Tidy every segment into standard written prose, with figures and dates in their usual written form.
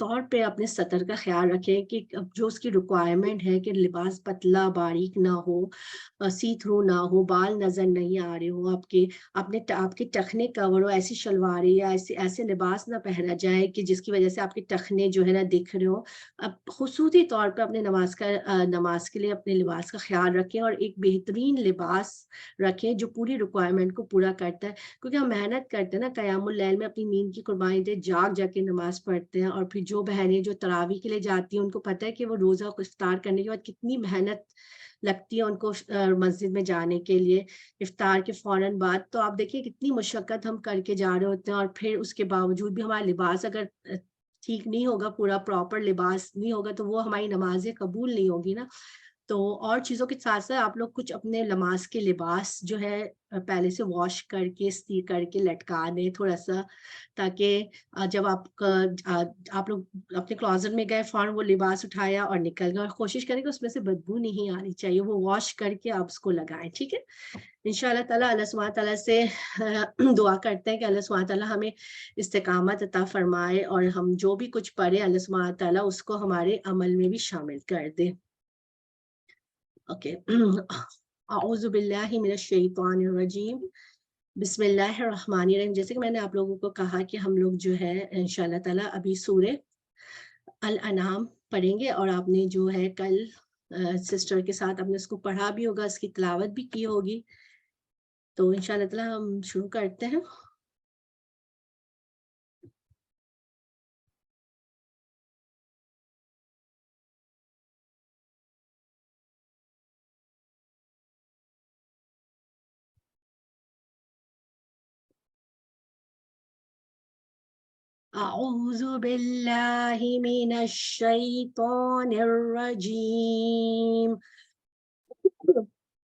طور پہ اپنے سطر کا خیال رکھیں کہ جو اس کی ریکوائرمنٹ ہے کہ لباس پتلا باریک نہ ہو، سی تھرو نہ ہو، بال نظر نہیں آ رہے ہو آپ کے، آپ کے ٹخنے کور ہو، ایسی شلواریں یا ایسے لباس نہ پہنا جائے کہ جس کی وجہ سے آپ کے ٹخنے جو ہے نا دکھ رہے ہو۔ اب خصوصی طور پہ اپنے نماز کے لیے اپنے لباس کا خیال رکھیں اور ایک بہترین لباس رکھیں جو پوری ریکوائرمنٹ کو پورا کرتا ہے، کیونکہ ہم محنت کرتے ہیں نا قیام اللیل میں، اپنی نیند کی قربانی دے جاگ جا کے نماز پڑھتے ہیں، اور پھر جو بہنیں جو تراویح کے لیے جاتی ہیں ان کو پتہ ہے کہ وہ روزہ کو افطار کرنے کے بعد کتنی محنت لگتی ہے ان کو مسجد میں جانے کے لیے افطار کے فوراً بعد۔ تو آپ دیکھیے کتنی مشقت ہم کر کے جا رہے ہوتے ہیں، اور پھر اس کے باوجود بھی ہمارا لباس اگر ٹھیک نہیں ہوگا، پورا پراپر لباس نہیں ہوگا، تو وہ ہماری نمازیں قبول نہیں ہوگی نا۔ تو اور چیزوں کے ساتھ ساتھ آپ لوگ کچھ اپنے نماز کے لباس جو ہے پہلے سے واش کر کے استری کر کے لٹکا دیں تھوڑا سا، تاکہ جب آپ لوگ اپنے کلوزٹ میں گئے فوراً وہ لباس اٹھایا اور نکل گئے، اور کوشش کریں کہ اس میں سے بدبو نہیں آنی چاہیے، وہ واش کر کے آپ اس کو لگائیں، ٹھیک ہے۔ انشاءاللہ تعالیٰ اللہ سبحانہ تعالیٰ سے دعا کرتے ہیں کہ اللہ سبحانہ تعالیٰ ہمیں استقامت عطا فرمائے، اور ہم جو بھی کچھ پڑھیں اللہ سبحانہ تعالیٰ اس کو ہمارے عمل میں بھی شامل کر دے۔ اوکے، اعوذ باللہ من الشیطان الرجیم، بسم اللہ الرحمن الرحیم۔ جیسے کہ میں نے آپ لوگوں کو کہا کہ ہم لوگ جو ہے انشاءاللہ تعالیٰ ابھی سورہ الانعام پڑھیں گے، اور آپ نے جو ہے کل سسٹر کے ساتھ آپ نے اس کو پڑھا بھی ہوگا، اس کی تلاوت بھی کی ہوگی، تو انشاءاللہ تعالیٰ ہم شروع کرتے ہیں۔ اعوذ باللہ من الشیطان الرجیم،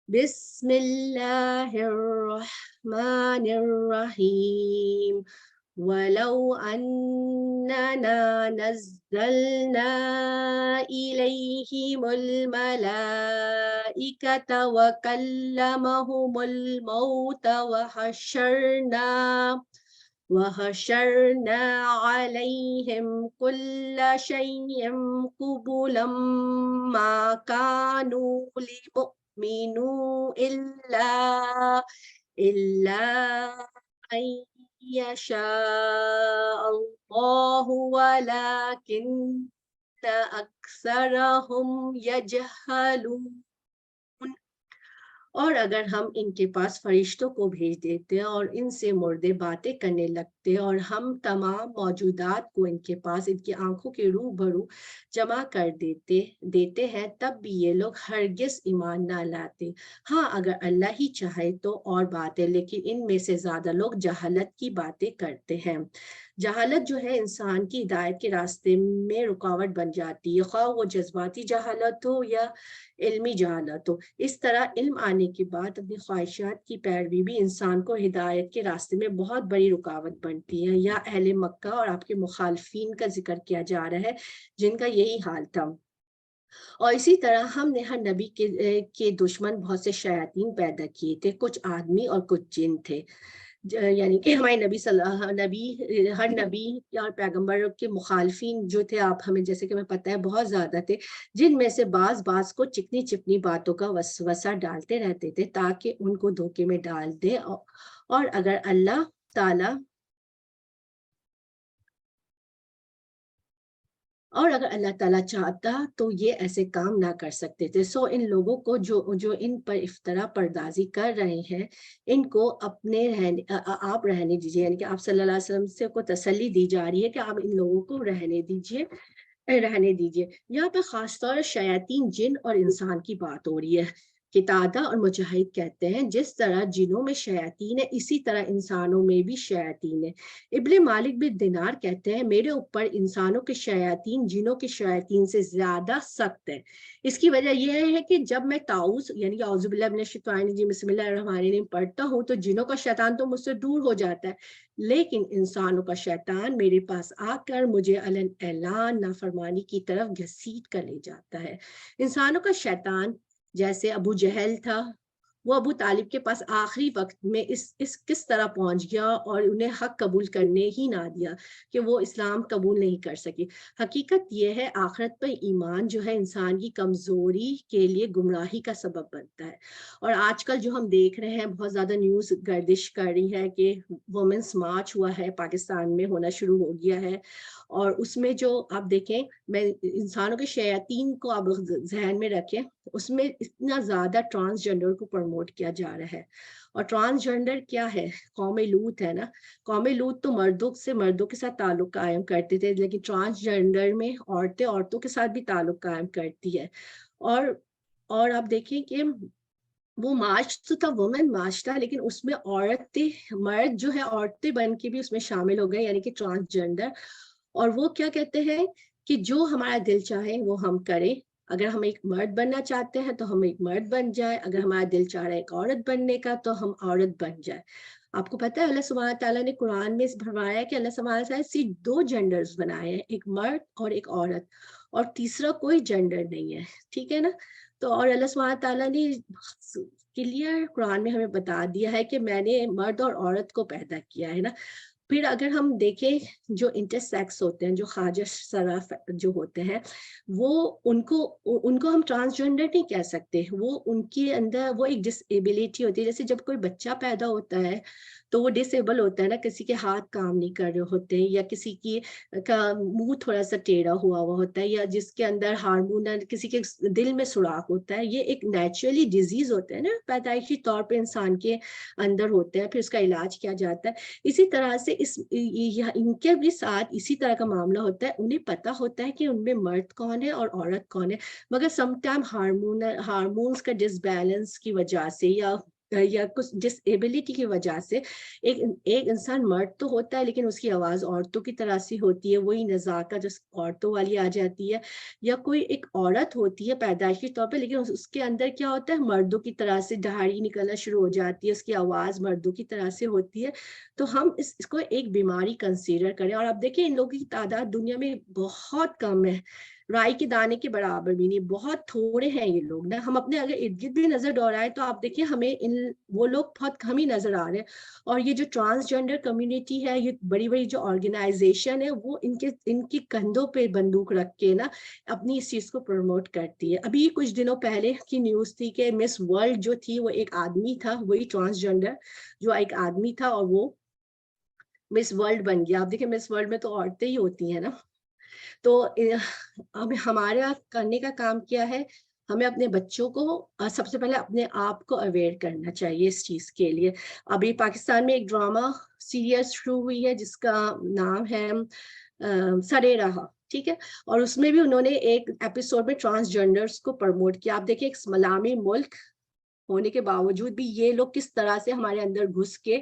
بسم اللہ الرحمن الرحیم، وَلَوْ أَنَّنَا نَزَّلْنَا إِلَيْهِمُ الْمَلَائِكَةَ وَكَلَّمَهُمُ الْمَوْتَ وَحَشَرْنَا عَلَيْهِمْ كُلَّ شَيْءٍ قُبُلًا مَا كَانُوا لِيُؤْمِنُوا إِلَّا أَن يشاء اللہ ولكن اکثرهم یجہلون۔ اور اگر ہم ان کے پاس فرشتوں کو بھیج دیتے اور ان سے مردے باتیں کرنے لگتے، اور ہم تمام موجودات کو ان کے پاس ان کی آنکھوں کے روبرو جمع کر دیتے ہیں، تب بھی یہ لوگ ہرگز ایمان نہ لاتے۔ ہاں اگر اللہ ہی چاہے تو اور باتیں، لیکن ان میں سے زیادہ لوگ جہالت کی باتیں کرتے ہیں۔ جہالت جو ہے انسان کی ہدایت کے راستے میں رکاوٹ بن جاتی ہے، خواہ وہ جذباتی جہالت ہو یا علمی جہالت ہو۔ اس طرح علم آنے کے بعد اپنی خواہشات کی پیروی بھی انسان کو ہدایت کے راستے میں بہت بڑی رکاوٹ بنتی ہے۔ یا اہل مکہ اور آپ کے مخالفین کا ذکر کیا جا رہا ہے جن کا یہی حال تھا۔ اور اسی طرح ہم نے ہر نبی کے دشمن بہت سے شیاطین پیدا کیے تھے، کچھ آدمی اور کچھ جن تھے، یعنی کہ ہمارے ہر نبی اور پیغمبر کے مخالفین جو تھے، آپ ہمیں جیسے کہ ہمیں پتہ ہے بہت زیادہ تھے، جن میں سے بعض کو چکنی چپنی باتوں کا وسوسہ ڈالتے رہتے تھے تاکہ ان کو دھوکے میں ڈال دے۔ اور اگر اللہ تعالیٰ چاہتا تو یہ ایسے کام نہ کر سکتے تھے۔ سو ان لوگوں کو جو ان پر افطرا پردازی کر رہے ہیں، ان کو آپ رہنے دیجیے، یعنی کہ آپ صلی اللہ علیہ وسلم سے کو تسلی دی جا رہی ہے کہ آپ ان لوگوں کو رہنے دیجیے۔ یہاں پہ خاص طور شیاطین جن اور انسان کی بات ہو رہی ہے۔ قتادہ اور مجاہد کہتے ہیں جس طرح جنوں میں شیاطین ہے اسی طرح انسانوں میں بھی شیاطین ہے۔ ابن مالک بن دینار کہتے ہیں میرے اوپر انسانوں کے شیاطین جنوں کے شیاطین سے زیادہ سخت ہے۔ اس کی وجہ یہ ہے کہ جب میں تعوذ یعنی کہ اعوذ باللہ من الشیطان الرجیم بسم اللہ الرحمن الرحیم پڑھتا ہوں تو جنوں کا شیطان تو مجھ سے دور ہو جاتا ہے، لیکن انسانوں کا شیطان میرے پاس آ کر مجھے علن اعلان نافرمانی کی طرف گھسیٹ کر لے جاتا ہے۔ انسانوں کا شیطان جیسے ابو جہل تھا، وہ ابو طالب کے پاس آخری وقت میں اس کس طرح پہنچ گیا اور انہیں حق قبول کرنے ہی نہ دیا کہ وہ اسلام قبول نہیں کر سکی۔ حقیقت یہ ہے آخرت پر ایمان جو ہے انسان کی کمزوری کے لیے گمراہی کا سبب بنتا ہے۔ اور آج کل جو ہم دیکھ رہے ہیں بہت زیادہ نیوز گردش کر رہی ہے کہ وومنس مارچ ہوا ہے پاکستان میں، ہونا شروع ہو گیا ہے، اور اس میں جو آپ دیکھیں، میں انسانوں کے شیاطین کو آپ ذہن میں رکھیں، اس میں اتنا زیادہ ٹرانسجنڈر کو پروموٹ کیا جا رہا ہے۔ اور ٹرانسجنڈر کیا ہے؟ قوم لوط ہے نا، قوم لوط تو مردوں کے ساتھ تعلق قائم کرتے تھے، لیکن ٹرانسجنڈر میں عورتیں عورتوں کے ساتھ بھی تعلق قائم کرتی ہے۔ اور آپ دیکھیں کہ وہ مارچ تو تھا، وومن مارچ تھا، لیکن اس میں عورتیں، مرد جو ہے عورتیں بن کے بھی اس میں شامل ہو گئے، یعنی کہ ٹرانسجنڈر۔ اور وہ کیا کہتے ہیں کہ جو ہمارا دل چاہے وہ ہم کریں، اگر ہم ایک مرد بننا چاہتے ہیں تو ہم ایک مرد بن جائیں، اگر ہمارا دل چاہ رہا ہے ایک عورت بننے کا تو ہم عورت بن جائیں۔ آپ کو پتہ ہے اللہ سبحانہ تعالیٰ نے قرآن میں فرمایا کہ اللہ سبحانہ تعالیٰ نے صرف 2 جینڈرز بنائے ہیں، ایک مرد اور ایک عورت، اور تیسرا کوئی جینڈر نہیں ہے، ٹھیک ہے نا؟ تو اور اللہ سبحانہ تعالیٰ نے کلیئر قرآن میں ہمیں بتا دیا ہے کہ میں نے مرد اور عورت کو پیدا کیا ہے نا۔ پھر اگر ہم دیکھیں جو انٹرسیکس ہوتے ہیں، جو خواجہ سرا جو ہوتے ہیں، وہ ان کو ہم ٹرانسجنڈر نہیں کہہ سکتے، وہ ان کے اندر وہ ایک ڈس ایبلٹی ہوتی ہے۔ جیسے جب کوئی بچہ پیدا ہوتا ہے تو وہ ڈس ایبل ہوتا ہے نا، کسی کے ہاتھ کام نہیں کر رہے ہوتے ہیں، یا کسی کی کا منہ تھوڑا سا ٹیڑھا ہوا ہوتا ہے، یا جس کے اندر ہارمون، کسی کے دل میں سوراخ ہوتا ہے، یہ ایک نیچرلی ڈیزیز ہوتا ہے نا، پیدائشی طور پہ انسان کے اندر ہوتے ہیں، پھر اس کا علاج کیا جاتا ہے۔ اسی طرح سے ان کے بھی ساتھ اسی طرح کا معاملہ ہوتا ہے، انہیں پتا ہوتا ہے کہ ان میں مرد کون ہے اور عورت کون ہے، مگر سم ٹائم ہارمونز کا ڈس بیلنس کی وجہ سے یا کچھ ڈس ایبلٹی کی وجہ سے ایک انسان مرد تو ہوتا ہے لیکن اس کی آواز عورتوں کی طرح سے ہوتی ہے، وہی نزاکت جو عورتوں والی آ جاتی ہے، یا کوئی ایک عورت ہوتی ہے پیدائشی طور پہ لیکن اس کے اندر کیا ہوتا ہے، مردوں کی طرح سے دہاڑی نکلنا شروع ہو جاتی ہے، اس کی آواز مردوں کی طرح سے ہوتی ہے۔ تو ہم اس کو ایک بیماری کنسیڈر کریں، اور آپ دیکھیں ان لوگوں کی تعداد دنیا میں بہت کم ہے، رائی کے دانے کے برابر بھی نہیں، بہت تھوڑے ہیں یہ لوگ نا۔ ہم اپنے اگر ارد گرد بھی نظر دوڑائیں تو آپ دیکھیں ہمیں وہ لوگ بہت کم ہی نظر آ رہے ہیں۔ اور یہ جو ٹرانسجنڈر کمیونٹی ہے، یہ بڑی بڑی جو آرگنائزیشن ہے، وہ ان کی کندھوں پہ بندوق رکھ کے نا اپنی اس چیز کو پروموٹ کرتی ہے۔ ابھی کچھ دنوں پہلے کی نیوز تھی کہ مس ورلڈ جو تھی وہ ایک آدمی تھا، وہی ٹرانسجنڈر جو ایک آدمی تھا، اور وہ مس ورلڈ بن گیا۔ آپ دیکھیں مس ورلڈ میں تو عورتیں ہی ہوتی ہیں نا۔ تو اب ہمارا کرنے کا کام کیا ہے، ہمیں اپنے بچوں کو سب سے پہلے اپنے آپ کو اویئر کرنا چاہیے اس چیز کے لیے۔ ابھی پاکستان میں ایک ڈرامہ سیریز شروع ہوئی ہے جس کا نام ہے سرے رہا، ٹھیک ہے، اور اس میں بھی انہوں نے ایک ایپیسوڈ میں ٹرانسجنڈرز کو پروموٹ کیا۔ آپ دیکھیں ایک اسلامی ملک ہونے کے باوجود بھی یہ لوگ کس طرح سے ہمارے اندر گھس کے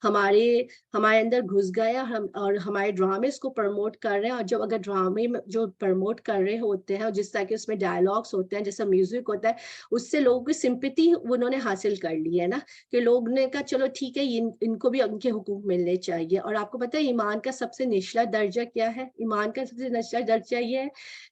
ہمارے اندر گھس گئے، اور ہمارے ڈرامے کو پروموٹ کر رہے ہیں۔ اور جب اگر ڈرامے جو پروموٹ کر رہے ہوتے ہیں، اور جس طرح کے اس میں ڈائلاگس ہوتے ہیں، جیسا میوزک ہوتا ہے، اس سے لوگوں کی سمپیتی انہوں نے حاصل کر لی ہے نا، کہ لوگ نے کہا چلو ٹھیک ہے، ان کو بھی ان کے حقوق ملنے چاہیے۔ اور آپ کو پتہ ہے ایمان کا سب سے نچلا درجہ کیا ہے؟ ایمان کا سب سے نچلا درجہ یہ ہے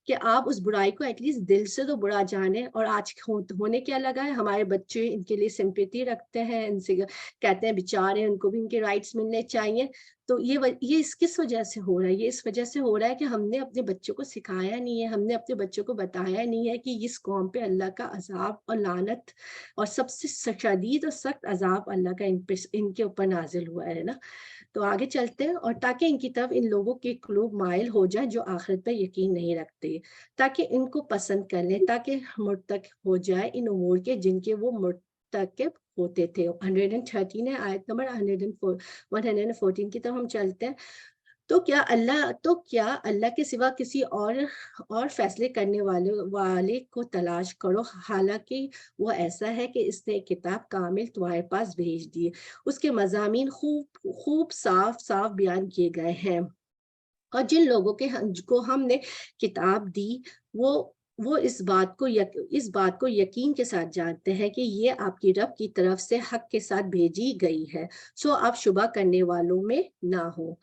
کہ آپ اس برائی کو ایٹ لیسٹ دل سے تو برا جانیں۔ اور آج ہونے کیا لگا ہے، ہمارے بچے ان کے لیے سمپیتی رکھتے ہیں، ان سے کہتے ہیں بیچارے، ان کو بھی ان کے رائٹس ملنے چاہیے۔ تو یہ اس کس وجہ سے ہو رہا ہے؟ یہ اس وجہ سے ہو رہا ہے کہ ہم نے اپنے بچوں کو سکھایا نہیں ہے، ہم نے اپنے بچوں کو بتایا نہیں ہے کہ اس قوم پہ اللہ کا عذاب اور لعنت اور سب سے شدید اور سخت عذاب اللہ کا ان کے اوپر نازل ہوا ہے نا۔ تو آگے چلتے ہیں، اور تاکہ ان کی طرف ان لوگوں کے قلوب مائل ہو جائیں جو آخرت پر یقین نہیں رکھتے، تاکہ ان کو پسند کر لیں، تاکہ مرتکب ہو جائے ان امور کے جن کے وہ مرتکب ہوتے تھے۔ 113 ہے، آیت نمبر 114 کی طرف ہم چلتے ہیں۔ تو کیا اللہ کے سوا کسی اور فیصلے کرنے والے کو تلاش کرو، حالانکہ وہ ایسا ہے کہ اس نے ایک کتاب کامل تمہارے پاس بھیج دی ہے، اس کے مضامین خوب صاف بیان کیے گئے ہیں، اور جن لوگوں کو ہم نے کتاب دی وہ اس بات کو یقین کے ساتھ جانتے ہیں کہ یہ آپ کی رب کی طرف سے حق کے ساتھ بھیجی گئی ہے، سو آپ شبہ کرنے والوں میں نہ ہو۔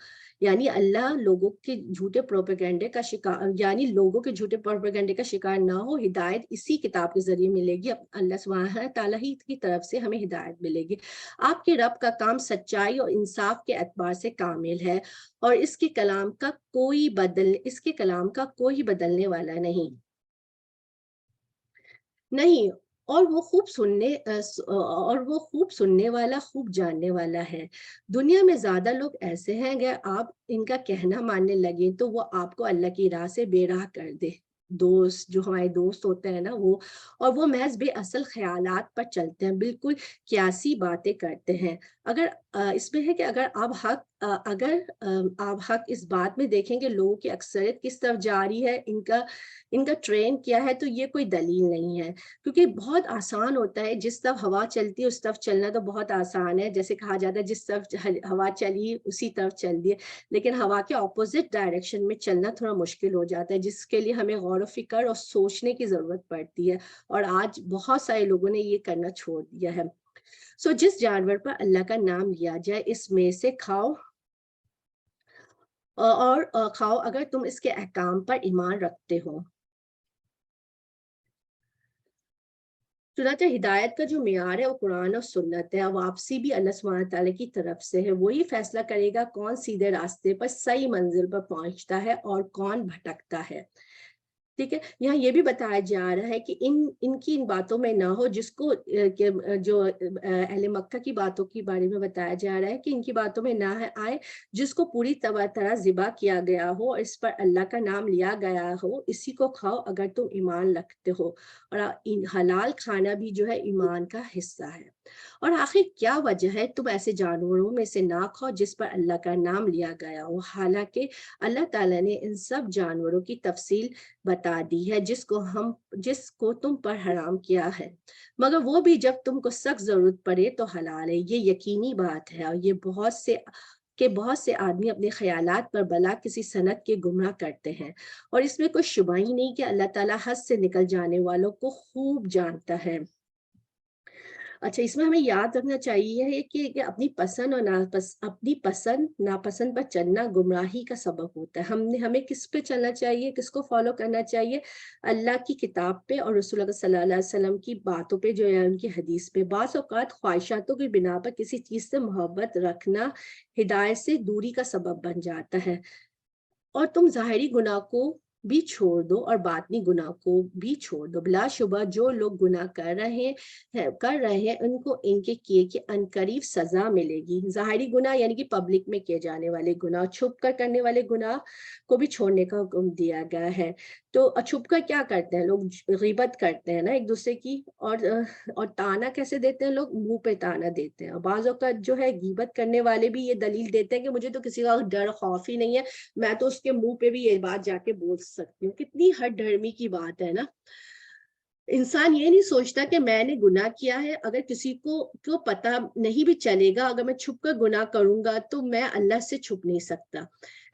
یعنی اللہ لوگوں کے جھوٹے پروپیگنڈے کا شکار، یعنی لوگوں کے جھوٹے پروپیگنڈے کا شکار نہ ہو. ہدایت اسی کتاب کے ذریعے ملے گی، اللہ سبحانہ تعالیٰ ہی کی طرف سے ہمیں ہدایت ملے گی. آپ کے رب کا کام سچائی اور انصاف کے اعتبار سے کامل ہے، اور اس کے کلام کا کوئی بدلنے والا نہیں. اور وہ خوب سننے والا، خوب جاننے والا ہے. دنیا میں زیادہ لوگ ایسے ہیں اگر آپ ان کا کہنا ماننے لگیں تو وہ آپ کو اللہ کی راہ سے بے راہ کر دے. دوست جو ہمارے دوست ہوتے ہیں نا وہ محض بے اصل خیالات پر چلتے ہیں، بالکل قیاسی باتیں کرتے ہیں. اگر اس میں ہے کہ اگر آپ حق اس بات میں دیکھیں کہ لوگوں کی اکثریت کس طرف جاری ہے، ان کا ٹرینڈ کیا ہے، تو یہ کوئی دلیل نہیں ہے. کیونکہ بہت آسان ہوتا ہے، جس طرف ہوا چلتی ہے اس طرف چلنا تو بہت آسان ہے. جیسے کہا جاتا ہے جس طرف ہوا چلی اسی طرف چل دیے، لیکن ہوا کے اپوزٹ ڈائریکشن میں چلنا تھوڑا مشکل ہو جاتا ہے، جس کے لیے ہمیں غور و فکر اور سوچنے کی ضرورت پڑتی ہے. اور آج بہت سارے لوگوں نے یہ کرنا چھوڑ دیا ہے. جس جانور پر اللہ کا نام لیا جائے اس میں سے کھاؤ اگر تم اس کے احکام پر ایمان رکھتے ہو. چنانچہ ہدایت کا جو معیار ہے وہ قرآن اور سنت ہے. واپسی بھی اللہ سبحانہ تعالیٰ کی طرف سے ہے. وہی فیصلہ کرے گا کون سیدھے راستے پر صحیح منزل پر پہنچتا ہے اور کون بھٹکتا ہے. ٹھیک ہے، یہاں یہ بھی بتایا جا رہا ہے کہ ان کی باتوں میں نہ ہو، جس کو جو اہل مکہ کی باتوں کے بارے میں بتایا جا رہا ہے کہ ان کی باتوں میں نہ آئے جس کو پوری طرح ذبح کیا گیا ہو اور اس پر اللہ کا نام لیا گیا ہو، اسی کو کھاؤ اگر تم ایمان رکھتے ہو. اور حلال کھانا بھی جو ہے ایمان کا حصہ ہے. اور آخر کیا وجہ ہے تم ایسے جانوروں میں سے نہ کھاؤ جس پر اللہ کا نام لیا گیا ہو، حالانکہ اللہ تعالیٰ نے ان سب جانوروں کی تفصیل بتا دی ہے جس کو تم پر حرام کیا ہے، مگر وہ بھی جب تم کو سخت ضرورت پڑے تو حلال ہے. یہ یقینی بات ہے، اور یہ بہت سے آدمی اپنے خیالات پر بلا کسی سند کے گمراہ کرتے ہیں، اور اس میں کوئی شبہ ہی نہیں کہ اللہ تعالیٰ حد سے نکل جانے والوں کو خوب جانتا ہے. اچھا، اس میں ہمیں یاد رکھنا چاہیے کہ اپنی پسند اور ناپسند پر چلنا گمراہی کا سبب ہوتا ہے. ہمیں کس پہ چلنا چاہیے، کس کو فالو کرنا چاہیے؟ اللہ کی کتاب پہ اور رسول اللہ صلی اللہ علیہ وسلم کی باتوں پہ جو ہے ان کی حدیث پہ. بعض اوقات خواہشاتوں کی بنا پر کسی چیز سے محبت رکھنا ہدایت سے دوری کا سبب بن جاتا ہے. اور تم ظاہری گناہ کو بھی چھوڑ دو اور باطنی گناہ کو بھی چھوڑ دو. بلا شبہ جو لوگ گناہ کر رہے ہیں ان کو ان کے کیے کہ عنقریب سزا ملے گی. ظاہری گناہ یعنی کہ پبلک میں کیے جانے والے گناہ، چھپ کر کرنے والے گناہ کو بھی چھوڑنے کا حکم دیا گیا ہے. تو چھپ کر کیا کرتے ہیں لوگ؟ غیبت کرتے ہیں نا ایک دوسرے کی، اور تانا کیسے دیتے ہیں لوگ؟ منہ پہ تانا دیتے ہیں. اور بعض اوقات جو ہے غیبت کرنے والے بھی یہ دلیل دیتے ہیں کہ مجھے تو کسی کا ڈر خوف ہی نہیں ہے، میں تو اس کے منہ پہ بھی یہ بات جا کے بول سکتی ہوں. کتنی ہٹ دھرمی کی بات ہے نا. انسان یہ نہیں سوچتا کہ میں نے گناہ کیا ہے، اگر کسی کو پتہ نہیں بھی چلے گا، اگر میں چھپ کر گناہ کروں گا تو میں اللہ سے چھپ نہیں سکتا.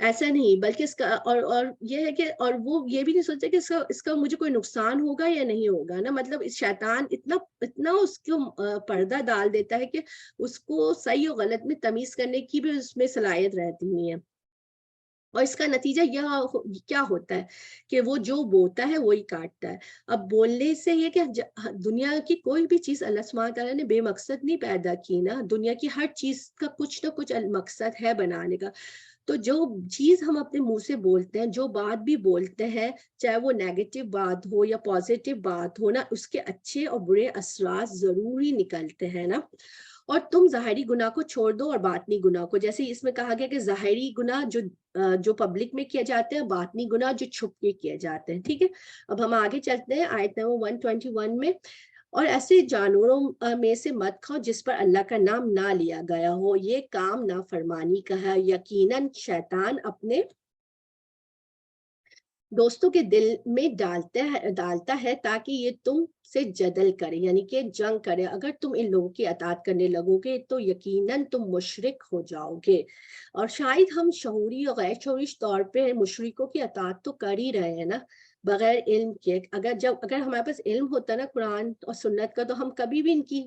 ایسا نہیں، بلکہ اس کا اور یہ ہے کہ اور وہ یہ بھی نہیں سوچتا کہ اس کا مجھے کوئی نقصان ہوگا یا نہیں ہوگا نا. مطلب شیطان اتنا اس کو پردہ ڈال دیتا ہے کہ اس کو صحیح اور غلط میں تمیز کرنے کی بھی اس میں صلاحیت رہتی نہیں ہے. اور اس کا نتیجہ کیا ہوتا ہے کہ وہ جو بوتا ہے وہی کاٹتا ہے. اب بولنے سے یہ کہ دنیا کی کوئی بھی چیز اللہ سبحانہ تعالیٰ نے بے مقصد نہیں پیدا کی نا. دنیا کی ہر چیز کا کچھ نہ کچھ مقصد ہے بنانے کا. تو جو چیز ہم اپنے منہ سے بولتے ہیں، جو بات بھی بولتے ہیں، چاہے وہ نیگیٹو بات ہو یا پازیٹیو بات ہو نا، اس کے اچھے اور برے اثرات ضروری نکلتے ہیں نا. اور تم ظاہری گناہ کو چھوڑ دو اور باطنی گناہ کو. جیسے اس میں کہا گیا کہ ظاہری گناہ جو پبلک میں کیے جاتے ہیں، باطنی گناہ جو چھپ کے کیے جاتے ہیں. ٹھیک ہے، اب ہم آگے چلتے ہیں آیت نمبر 121 میں. اور ایسے جانوروں میں سے مت کھاؤ جس پر اللہ کا نام نہ لیا گیا ہو، یہ کام نافرمانی کا ہے. یقیناً شیطان اپنے دوستوں کے دل میں ڈالتا ہے تاکہ یہ تم سے جدل کرے، یعنی کہ جنگ کرے. اگر تم ان لوگوں کی اطاعت کرنے لگو گے تو یقیناً تم مشرک ہو جاؤ گے. اور شاید ہم شعوری اور غیر شعوری طور پہ مشرکوں کی اطاعت تو کر ہی رہے ہیں نا، بغیر علم کے. اگر ہمارے پاس علم ہوتا نا قرآن اور سنت کا، تو ہم کبھی بھی ان کی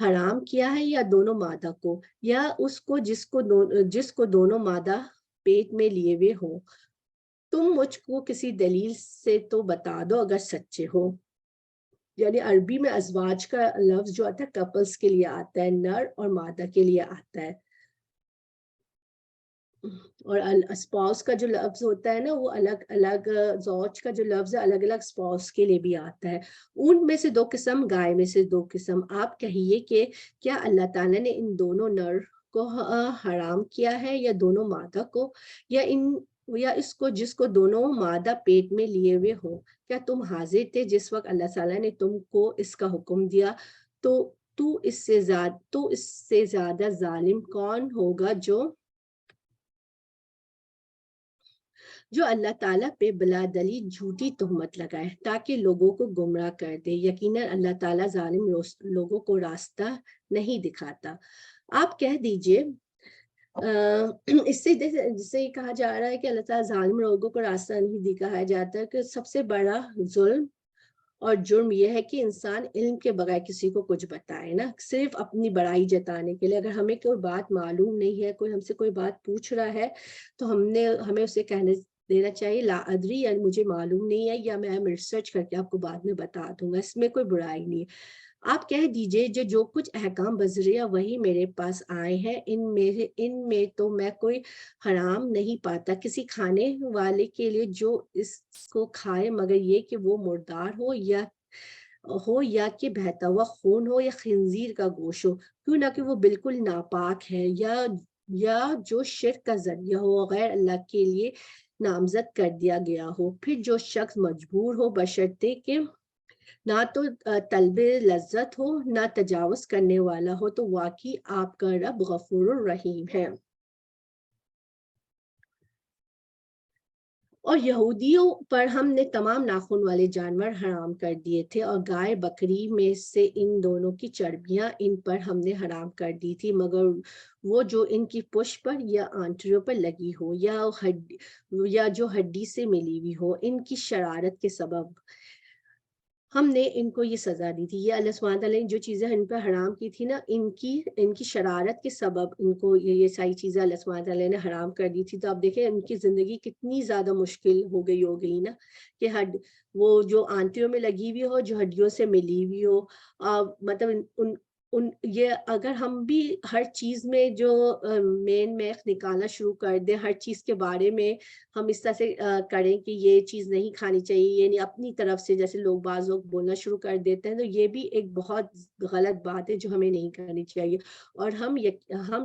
حرام کیا ہے یا دونوں مادہ کو یا اس کو جس کو دونوں مادہ پیٹ میں لیے ہوئے ہوں؟ تم مجھ کو کسی دلیل سے تو بتا دو اگر سچے ہو۔ یعنی عربی میں ازواج کا لفظ جو آتا ہے کپلز کے لیے آتا ہے، نر اور مادہ کے لیے آتا ہے، اور اسپاؤس کا جو لفظ ہوتا ہے نا وہ الگ الگ، زوج کا جو لفظ ہے الگ الگ اسپاؤس کے لیے بھی آتا ہے۔ اونٹ میں سے 2 قسم، گائے میں سے 2 قسم۔ آپ کہیے کہ کیا اللہ تعالیٰ نے ان دونوں نر کو حرام کیا ہے یا دونوں مادہ کو، یا اس کو جس کو دونوں مادہ پیٹ میں لیے ہوئے ہوں؟ کیا تم حاضر تھے جس وقت اللہ تعالیٰ نے تم کو اس کا حکم دیا؟ تو اس سے زیادہ ظالم کون ہوگا جو اللہ تعالیٰ پہ بلا دلیل جھوٹی تہمت لگائے تاکہ لوگوں کو گمراہ کر دے۔ یقیناً اللہ تعالیٰ ظالم لوگوں کو راستہ نہیں دکھاتا۔ آپ کہہ دیجئے اس سے جسے یہ کہا جا رہا ہے کہ اللہ تعالیٰ ظالم لوگوں کو راستہ نہیں دکھایا جاتا، کہ سب سے بڑا ظلم اور جرم یہ ہے کہ انسان علم کے بغیر کسی کو کچھ بتائے نا، صرف اپنی بڑائی جتانے کے لیے۔ اگر ہمیں کوئی بات معلوم نہیں ہے، کوئی ہم سے کوئی بات پوچھ رہا ہے تو ہمیں اسے کہنے دینا چاہیے لا ادری، یعنی مجھے معلوم نہیں ہے، یا میں ریسرچ کر کے آپ کو بعد میں بتا دوں گا، اس میں کوئی برائی نہیں ہے۔ آپ کہہ دیجئے جو کچھ احکام بذریعہ وہی میرے پاس آئے ہیں، ان میں تو میں کوئی حرام نہیں پاتا کسی کھانے والے کے لیے جو اس کو کھائے، مگر یہ کہ وہ مردار ہو یا کہ بہتا ہوا خون ہو یا خنزیر کا گوشت ہو، کیوں نہ کہ وہ بالکل ناپاک ہے، یا جو شرک کا ذریعہ ہو، غیر اللہ کے لیے نامزد کر دیا گیا ہو۔ پھر جو شخص مجبور ہو بشرطے کہ نہ تو طلب لذت ہو نہ تجاوز کرنے والا ہو، تو واقعی آپ کا رب غفور الرحیم ہے۔ اور یہودیوں پر ہم نے تمام ناخن والے جانور حرام کر دیے تھے، اور گائے بکری میں سے ان دونوں کی چربیاں ان پر ہم نے حرام کر دی تھی، مگر وہ جو ان کی پشت پر یا آنٹڑیوں پر لگی ہو، یا جو ہڈی سے ملی ہوئی ہو، ان کی شرارت کے سبب ہم نے ان کو یہ سزا دی تھی۔ یہ اللہ سبحانہ تعالیٰ نے جو چیزیں ان پر حرام کی تھی نا، ان کی شرارت کے سبب ان کو یہ ساری چیزیں اللہ سبحانہ تعالیٰ نے حرام کر دی تھی۔ تو آپ دیکھیں ان کی زندگی کتنی زیادہ مشکل ہو گئی نا، کہ وہ جو آنٹیوں میں لگی ہوئی ہو، جو ہڈیوں سے ملی ہوئی ہو، مطلب یہ اگر ہم بھی ہر چیز میں جو مین میخ نکالنا شروع کر دیں، ہر چیز کے بارے میں ہم اس طرح سے کریں کہ یہ چیز نہیں کھانی چاہیے، یعنی اپنی طرف سے جیسے بعض لوگ بولنا شروع کر دیتے ہیں، تو یہ بھی ایک بہت غلط بات ہے جو ہمیں نہیں کرنی چاہیے، اور ہم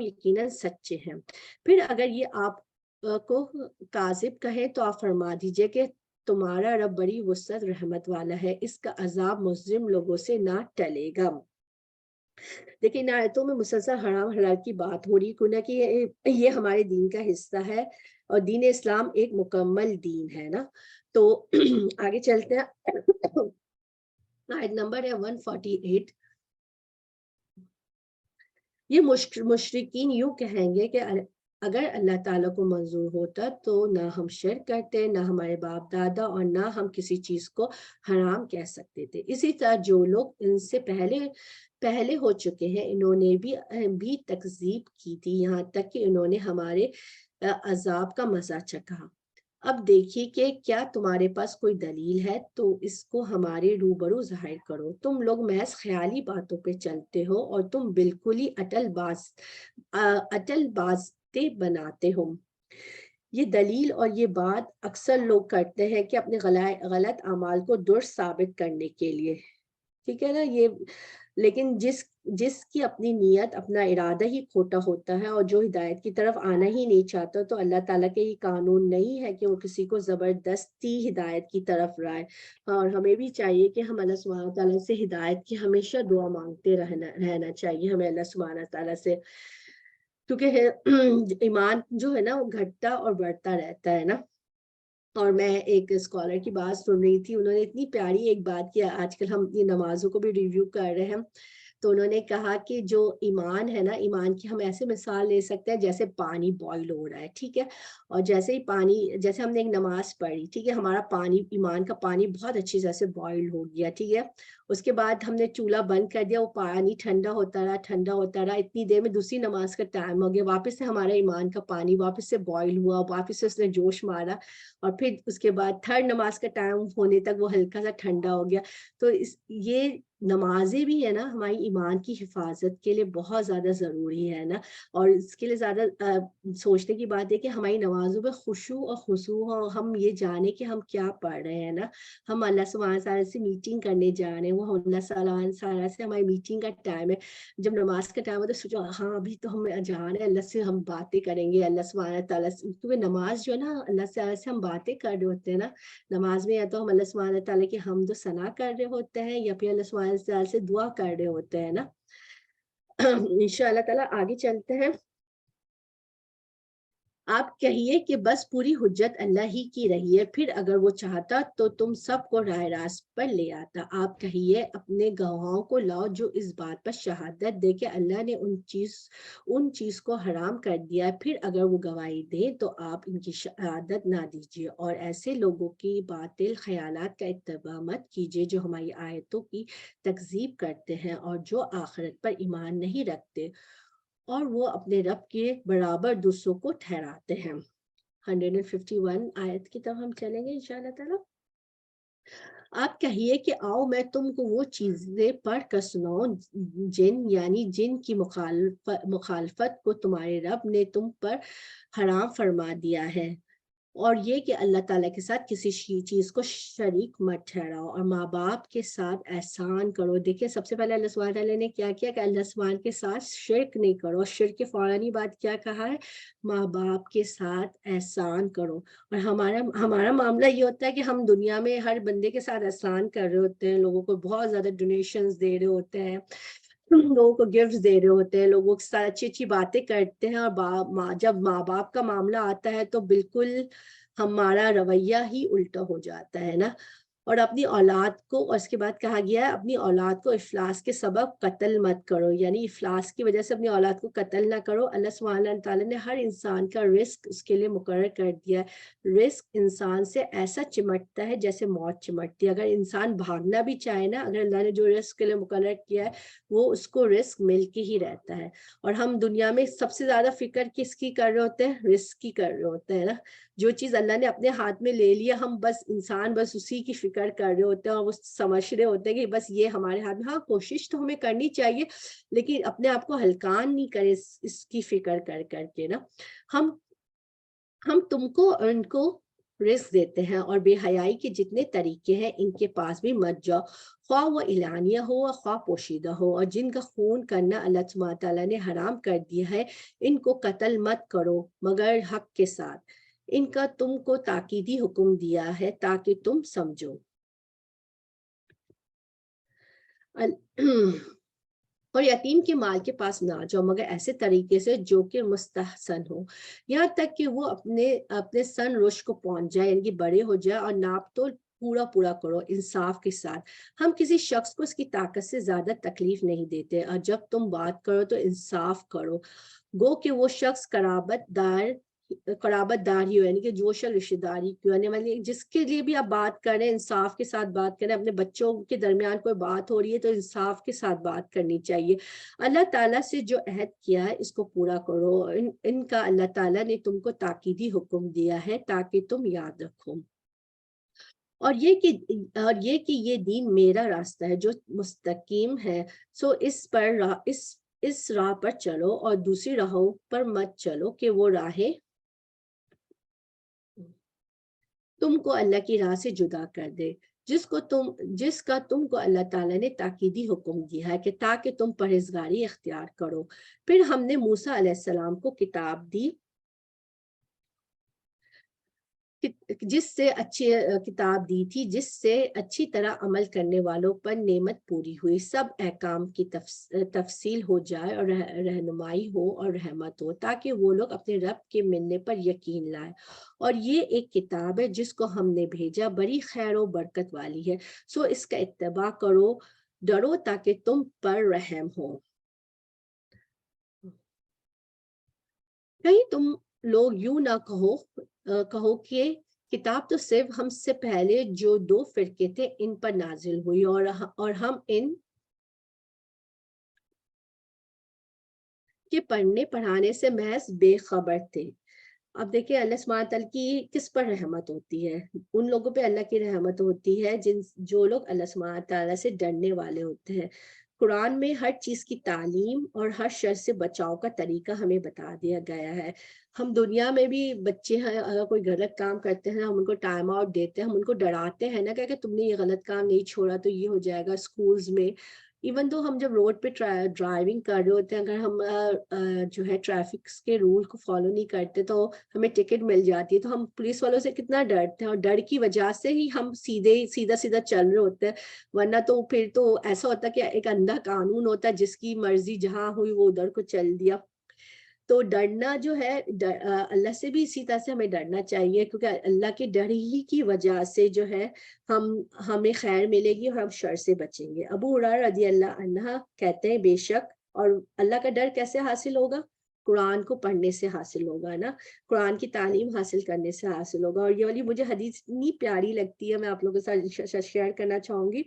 یقیناً سچے ہیں۔ پھر اگر یہ آپ کو کاذب کہے تو آپ فرما دیجئے کہ تمہارا رب بڑی وسعت رحمت والا ہے، اس کا عذاب مجرم لوگوں سے نہ ٹلے گا۔ لیکن ان آیتوں میں مسلسل حرام حلال کی بات ہو رہی، کیوں کہ یہ ہمارے دین کا حصہ ہے، اور دین اسلام ایک مکمل دین ہے نا۔ تو آگے چلتے ہیں، آیت نمبر ہے 148۔ یہ مشرکین یوں کہیں گے کہ اگر اللہ تعالیٰ کو منظور ہوتا تو نہ ہم شرک کرتے، نہ ہمارے باپ دادا، اور نہ ہم کسی چیز کو حرام کہہ سکتے تھے۔ اسی طرح جو لوگ ان سے پہلے ہو چکے ہیں، انہوں نے بھی تکذیب کی تھی، یہاں تک کہ انہوں نے ہمارے عذاب کا مزہ چکھا۔ اب دیکھیے کہ کیا تمہارے پاس کوئی دلیل ہے تو اس کو ہمارے روبرو ظاہر کرو۔ تم لوگ محض خیالی باتوں پہ چلتے ہو، اور تم بالکل ہی اٹل بازتے بناتے ہو۔ یہ دلیل اور یہ بات اکثر لوگ کرتے ہیں کہ اپنے غلط اعمال کو درست ثابت کرنے کے لیے، ٹھیک ہے نا، لیکن جس کی اپنی نیت، اپنا ارادہ ہی کھوٹا ہوتا ہے، اور جو ہدایت کی طرف آنا ہی نہیں چاہتا، تو اللہ تعالیٰ کے یہ قانون نہیں ہے کہ وہ کسی کو زبردستی ہدایت کی طرف لائے۔ اور ہمیں بھی چاہیے کہ ہم اللہ سبحانہ تعالیٰ سے ہدایت کی ہمیشہ دعا مانگتے رہنا چاہیے ہمیں اللہ سبحانہ تعالیٰ سے، کیونکہ ایمان جو ہے نا وہ گھٹتا اور بڑھتا رہتا ہے نا۔ اور میں ایک اسکالر کی بات سن رہی تھی، انہوں نے اتنی پیاری ایک بات کی، آج کل ہم اپنی نمازوں کو بھی ریویو کر رہے ہیں، تو انہوں نے کہا کہ جو ایمان ہے نا، ایمان کی ہم ایسے مثال لے سکتے ہیں جیسے پانی بوائل ہو رہا ہے، ٹھیک ہے، اور جیسے ہی پانی، جیسے ہم نے ایک نماز پڑھی، ٹھیک ہے، ہمارا پانی، ایمان کا پانی بہت اچھی طرح سے بوائل ہو گیا، ٹھیک ہے، اس کے بعد ہم نے چولہا بند کر دیا، وہ پانی ٹھنڈا ہوتا رہا، ٹھنڈا ہوتا رہا، اتنی دیر میں دوسری نماز کا ٹائم ہو گیا، واپس سے ہمارا ایمان کا پانی واپس سے بوائل ہوا، واپس سے اس نے جوش مارا، اور پھر اس کے بعد تھرڈ نماز کا ٹائم ہونے تک وہ ہلکا سا ٹھنڈا ہو گیا۔ تو یہ نمازیں بھی ہے نا ہماری ایمان کی حفاظت کے لیے بہت زیادہ ضروری ہے نا، اور اس کے لیے زیادہ سوچنے کی بات ہے کہ ہماری نمازوں میں خشوع اور خضوع ہو، ہم یہ جانیں کہ ہم کیا پڑھ رہے ہیں نا، ہم اللہ سبحانہ تعالیٰ سے میٹنگ کرنے جا رہے ہیں، وہ اللہ سبحانہ تعالیٰ سے ہماری میٹنگ کا ٹائم ہے، جب نماز کا ٹائم ہو تو سوچو ہاں ابھی تو ہم جا رہے ہیں، اللہ سے ہم باتیں کریں گے، اللہ سبحانہ تعالیٰ سے، کیونکہ نماز جو ہے نا اللہ تعالیٰ سے ہم باتیں کر رہے ہوتے ہیں نا، نماز میں یا تو ہم اللہ سبحانہ تعالیٰ کی حمد و ثنا کر رہے ہوتے ہیں، یا پھر اللہ سبحانہ تعالیٰ سے دعا کر رہے ہوتے ہیں نا۔ انشاء اللہ تعالیٰ آگے چلتے ہیں۔ آپ کہیے کہ بس پوری حجت اللہ ہی کی رہی ہے، پھر اگر وہ چاہتا تو تم سب کو راہ راست پر لے آتا۔ آپ کہیے اپنے گواہوں کو لاؤ جو اس بات پر شہادت دے کہ اللہ نے ان چیز کو حرام کر دیا ہے، پھر اگر وہ گواہی دیں تو آپ ان کی شہادت نہ دیجیے، اور ایسے لوگوں کی باطل خیالات کا اتباع مت کیجیے جو ہماری آیتوں کی تکذیب کرتے ہیں اور جو آخرت پر ایمان نہیں رکھتے، اور وہ اپنے رب کے برابر دوسروں کو ٹھہراتے ہیں۔ 151 آیت کی طرف ہم چلیں گے انشاءاللہ تعالیٰ۔ آپ کہیے کہ آؤ میں تم کو وہ چیزیں پڑھ کر سناؤں جن، یعنی جن کی مخالفت کو تمہارے رب نے تم پر حرام فرما دیا ہے، اور یہ کہ اللہ تعالیٰ کے ساتھ کسی چیز کو شریک مت ٹھہراؤ، اور ماں باپ کے ساتھ احسان کرو۔ دیکھیں سب سے پہلے اللہ سبحانہ تعالیٰ نے کیا کیا کہ اللہ سبحانہ کے ساتھ شرک نہیں کرو، شرک کے فوراً بات کیا کہا ہے، ماں باپ کے ساتھ احسان کرو۔ اور ہمارا معاملہ یہ ہوتا ہے کہ ہم دنیا میں ہر بندے کے ساتھ احسان کر رہے ہوتے ہیں، لوگوں کو بہت زیادہ ڈونیشنز دے رہے ہوتے ہیں، لوگوں کو گفٹ دے رہے ہوتے ہیں، لوگوں کے ساتھ اچھی اچھی باتیں کرتے ہیں، اور جب ماں باپ کا معاملہ آتا ہے تو بالکل ہمارا رویہ ہی الٹا ہو جاتا ہے نا۔ اور اپنی اولاد کو، اور اس کے بعد کہا گیا ہے اپنی اولاد کو افلاس کے سبب قتل مت کرو، یعنی افلاس کی وجہ سے اپنی اولاد کو قتل نہ کرو۔ اللہ سبحانہ تعالیٰ نے ہر انسان کا رزق اس کے لیے مقرر کر دیا ہے، رزق انسان سے ایسا چمٹتا ہے جیسے موت چمٹتی ہے، اگر انسان بھاگنا بھی چاہے نا، اگر اللہ نے جو رزق کے لیے مقرر کیا ہے وہ اس کو رزق مل کے ہی رہتا ہے۔ اور ہم دنیا میں سب سے زیادہ فکر کس کی کر رہے ہوتے ہیں؟ رزق کی کر رہے ہوتے ہیں نا، جو چیز اللہ نے اپنے ہاتھ میں لے لیا ہم بس انسان بس اسی کی فکر کر رہے ہوتے ہیں، اور وہ سمجھ رہے ہوتے ہیں کہ بس یہ ہمارے ہاتھ میں، ہاں کوشش تو ہمیں کرنی چاہیے لیکن اپنے آپ کو ہلکان نہیں کرے اس کی فکر کر کر کے نا۔ ہم تم کو ان کو رزق دیتے ہیں، اور بے حیائی کے جتنے طریقے ہیں ان کے پاس بھی مت جاؤ، خواہ وہ اعلانیہ ہو اور خواہ پوشیدہ ہو، اور جن کا خون کرنا اللہ سبحانہ تعالیٰ نے حرام کر دیا ہے ان کو قتل مت کرو مگر حق کے ساتھ، ان کا تم کو تاکیدی حکم دیا ہے تاکہ تم سمجھو۔ اور یتیم کے مال کے پاس نہ جاؤ مگر ایسے طریقے سے جو کہ مستحسن ہو، یہاں تک کہ وہ اپنے سن رشد کو پہنچ جائے، یعنی کہ بڑے ہو جائے، اور ناپ تو پورا کرو انصاف کے ساتھ۔ ہم کسی شخص کو اس کی طاقت سے زیادہ تکلیف نہیں دیتے، اور جب تم بات کرو تو انصاف کرو، گو کہ وہ شخص قرابت دار ہی ہو، یعنی کہ جو شخص رشتہ داری کی ہونے والی، جس کے لیے بھی آپ بات کریں انصاف کے ساتھ بات کریں، اپنے بچوں کے درمیان کوئی بات ہو رہی ہے تو انصاف کے ساتھ بات کرنی چاہیے۔ اللہ تعالیٰ سے جو عہد کیا ہے اس کو پورا کرو، ان کا اللہ تعالیٰ نے تم کو تاکیدی حکم دیا ہے تاکہ تم یاد رکھو، اور یہ کہ یہ دین میرا راستہ ہے جو مستقیم ہے، سو اس راہ پر چلو اور دوسری راہوں پر مت چلو کہ وہ راہیں تم کو اللہ کی راہ سے جدا کر دے، جس کا تم کو اللہ تعالیٰ نے تاکیدی حکم دیا ہے کہ تاکہ تم پرہیزگاری اختیار کرو۔ پھر ہم نے موسیٰ علیہ السلام کو کتاب دی جس سے اچھی طرح عمل کرنے والوں پر نعمت پوری ہوئی، سب احکام کی تفصیل ہو جائے اور رہنمائی ہو اور رحمت ہو، تاکہ وہ لوگ اپنے رب کے ملنے پر یقین لائیں۔ اور یہ ایک کتاب ہے جس کو ہم نے بھیجا، بڑی خیر و برکت والی ہے، سو اس کا اتباع کرو ڈرو تاکہ تم پر رحم ہو. کہیں تم لوگ یوں نہ کہو کہ کتاب تو صرف ہم سے پہلے جو 2 فرقے تھے ان پر نازل ہوئی اور ہم ان کے پڑھنے پڑھانے سے محض بے خبر تھے. اب دیکھیں اللہ سبحانہ تعالیٰ کی کس پر رحمت ہوتی ہے. ان لوگوں پہ اللہ کی رحمت ہوتی ہے جو لوگ اللہ سبحانہ تعالیٰ سے ڈرنے والے ہوتے ہیں. قرآن میں ہر چیز کی تعلیم اور ہر شر سے بچاؤ کا طریقہ ہمیں بتا دیا گیا ہے. ہم دنیا میں بھی بچے ہیں اگر کوئی غلط کام کرتے ہیں ہم ان کو ٹائم آؤٹ دیتے ہیں, ہم ان کو ڈراتے ہیں نا کہ تم نے یہ غلط کام نہیں چھوڑا تو یہ ہو جائے گا. اسکولز میں ایون تو ہم جب روڈ پہ ڈرائیونگ کر رہے ہوتے ہیں, اگر ہم جو ہے ٹریفک کے رول کو فالو نہیں کرتے تو ہمیں ٹکٹ مل جاتی ہے, تو ہم پولیس والوں سے کتنا ڈرتے ہیں, اور ڈر کی وجہ سے ہی ہم سیدھا چل رہے ہوتے ہیں. ورنہ تو پھر تو ایسا ہوتا ہے کہ ایک اندھا قانون ہوتا ہے, جس کی مرضی جہاں ہوئی وہ ادھر کو چل دیا. تو ڈرنا جو ہے اللہ سے بھی اسی طرح سے ہمیں ڈرنا چاہیے, کیونکہ اللہ کے ڈر ہی کی وجہ سے جو ہے ہمیں خیر ملے گی اور ہم شر سے بچیں گے. ابو ہریرہ رضی اللہ عنہ کہتے ہیں بے شک, اور اللہ کا ڈر کیسے حاصل ہوگا؟ قرآن کو پڑھنے سے حاصل ہوگا نا, قرآن کی تعلیم حاصل کرنے سے حاصل ہوگا. اور یہ والی مجھے حدیث اتنی پیاری لگتی ہے, میں آپ لوگوں کے ساتھ شیئر کرنا چاہوں گی.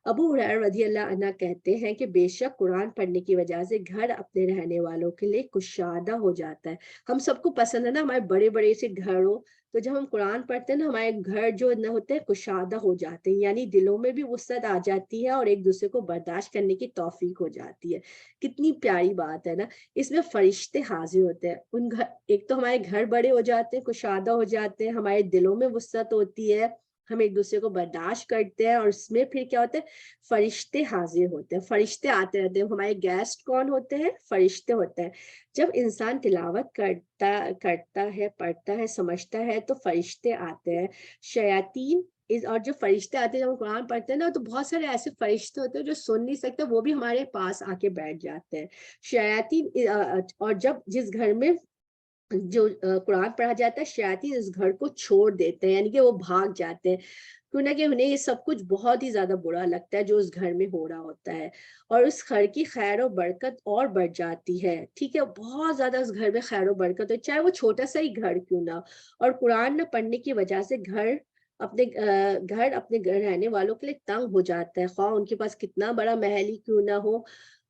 ابو ہریرہ رضی اللہ عنہ کہتے ہیں کہ بے شک قرآن پڑھنے کی وجہ سے گھر اپنے رہنے والوں کے لیے کشادہ ہو جاتا ہے. ہم سب کو پسند ہے نا ہمارے بڑے بڑے سے گھر ہو, تو جب ہم قرآن پڑھتے ہیں نا ہمارے گھر جو نہ ہوتے ہیں کشادہ ہو جاتے ہیں, یعنی دلوں میں بھی وسعت آ جاتی ہے اور ایک دوسرے کو برداشت کرنے کی توفیق ہو جاتی ہے. کتنی پیاری بات ہے نا. اس میں فرشتے حاضر ہوتے ہیں, ایک تو ہمارے گھر بڑے ہو جاتے ہیں, کشادہ ہو جاتے ہیں, ہمارے دلوں میں وسعت ہوتی ہے, ہم ایک دوسرے کو برداشت کرتے ہیں, اور اس میں پھر کیا ہوتا ہے فرشتے حاضر ہوتے ہیں, فرشتے آتے رہتے ہیں. ہمارے گیسٹ کون ہوتے ہیں؟ فرشتے ہوتے ہیں. جب انسان تلاوت کرتا ہے, پڑھتا ہے, سمجھتا ہے تو فرشتے آتے ہیں. شیاطین اور جو فرشتے آتے ہیں جب ہم قرآن پڑھتے ہیں نا, تو بہت سارے ایسے فرشتے ہوتے ہیں جو سن نہیں سکتے, وہ بھی ہمارے پاس آ کے بیٹھ جاتے ہیں. شیاطین اور جس گھر میں جو قرآن پڑھا جاتا ہے شیاطین اس گھر کو چھوڑ دیتے ہیں, یعنی کہ وہ بھاگ جاتے ہیں, کیوں کہ انہیں یہ سب کچھ بہت ہی زیادہ برا لگتا ہے جو اس گھر میں ہو رہا ہوتا ہے, اور اس گھر کی خیر و برکت اور بڑھ جاتی ہے. ٹھیک ہے, بہت زیادہ اس گھر میں خیر و برکت ہے, چاہے وہ چھوٹا سا ہی گھر کیوں نہ. اور قرآن نہ پڑھنے کی وجہ سے گھر اپنے رہنے والوں کے لیے تنگ ہو جاتا ہے, خواہ ان کے پاس کتنا بڑا محل ہی کیوں نہ ہو.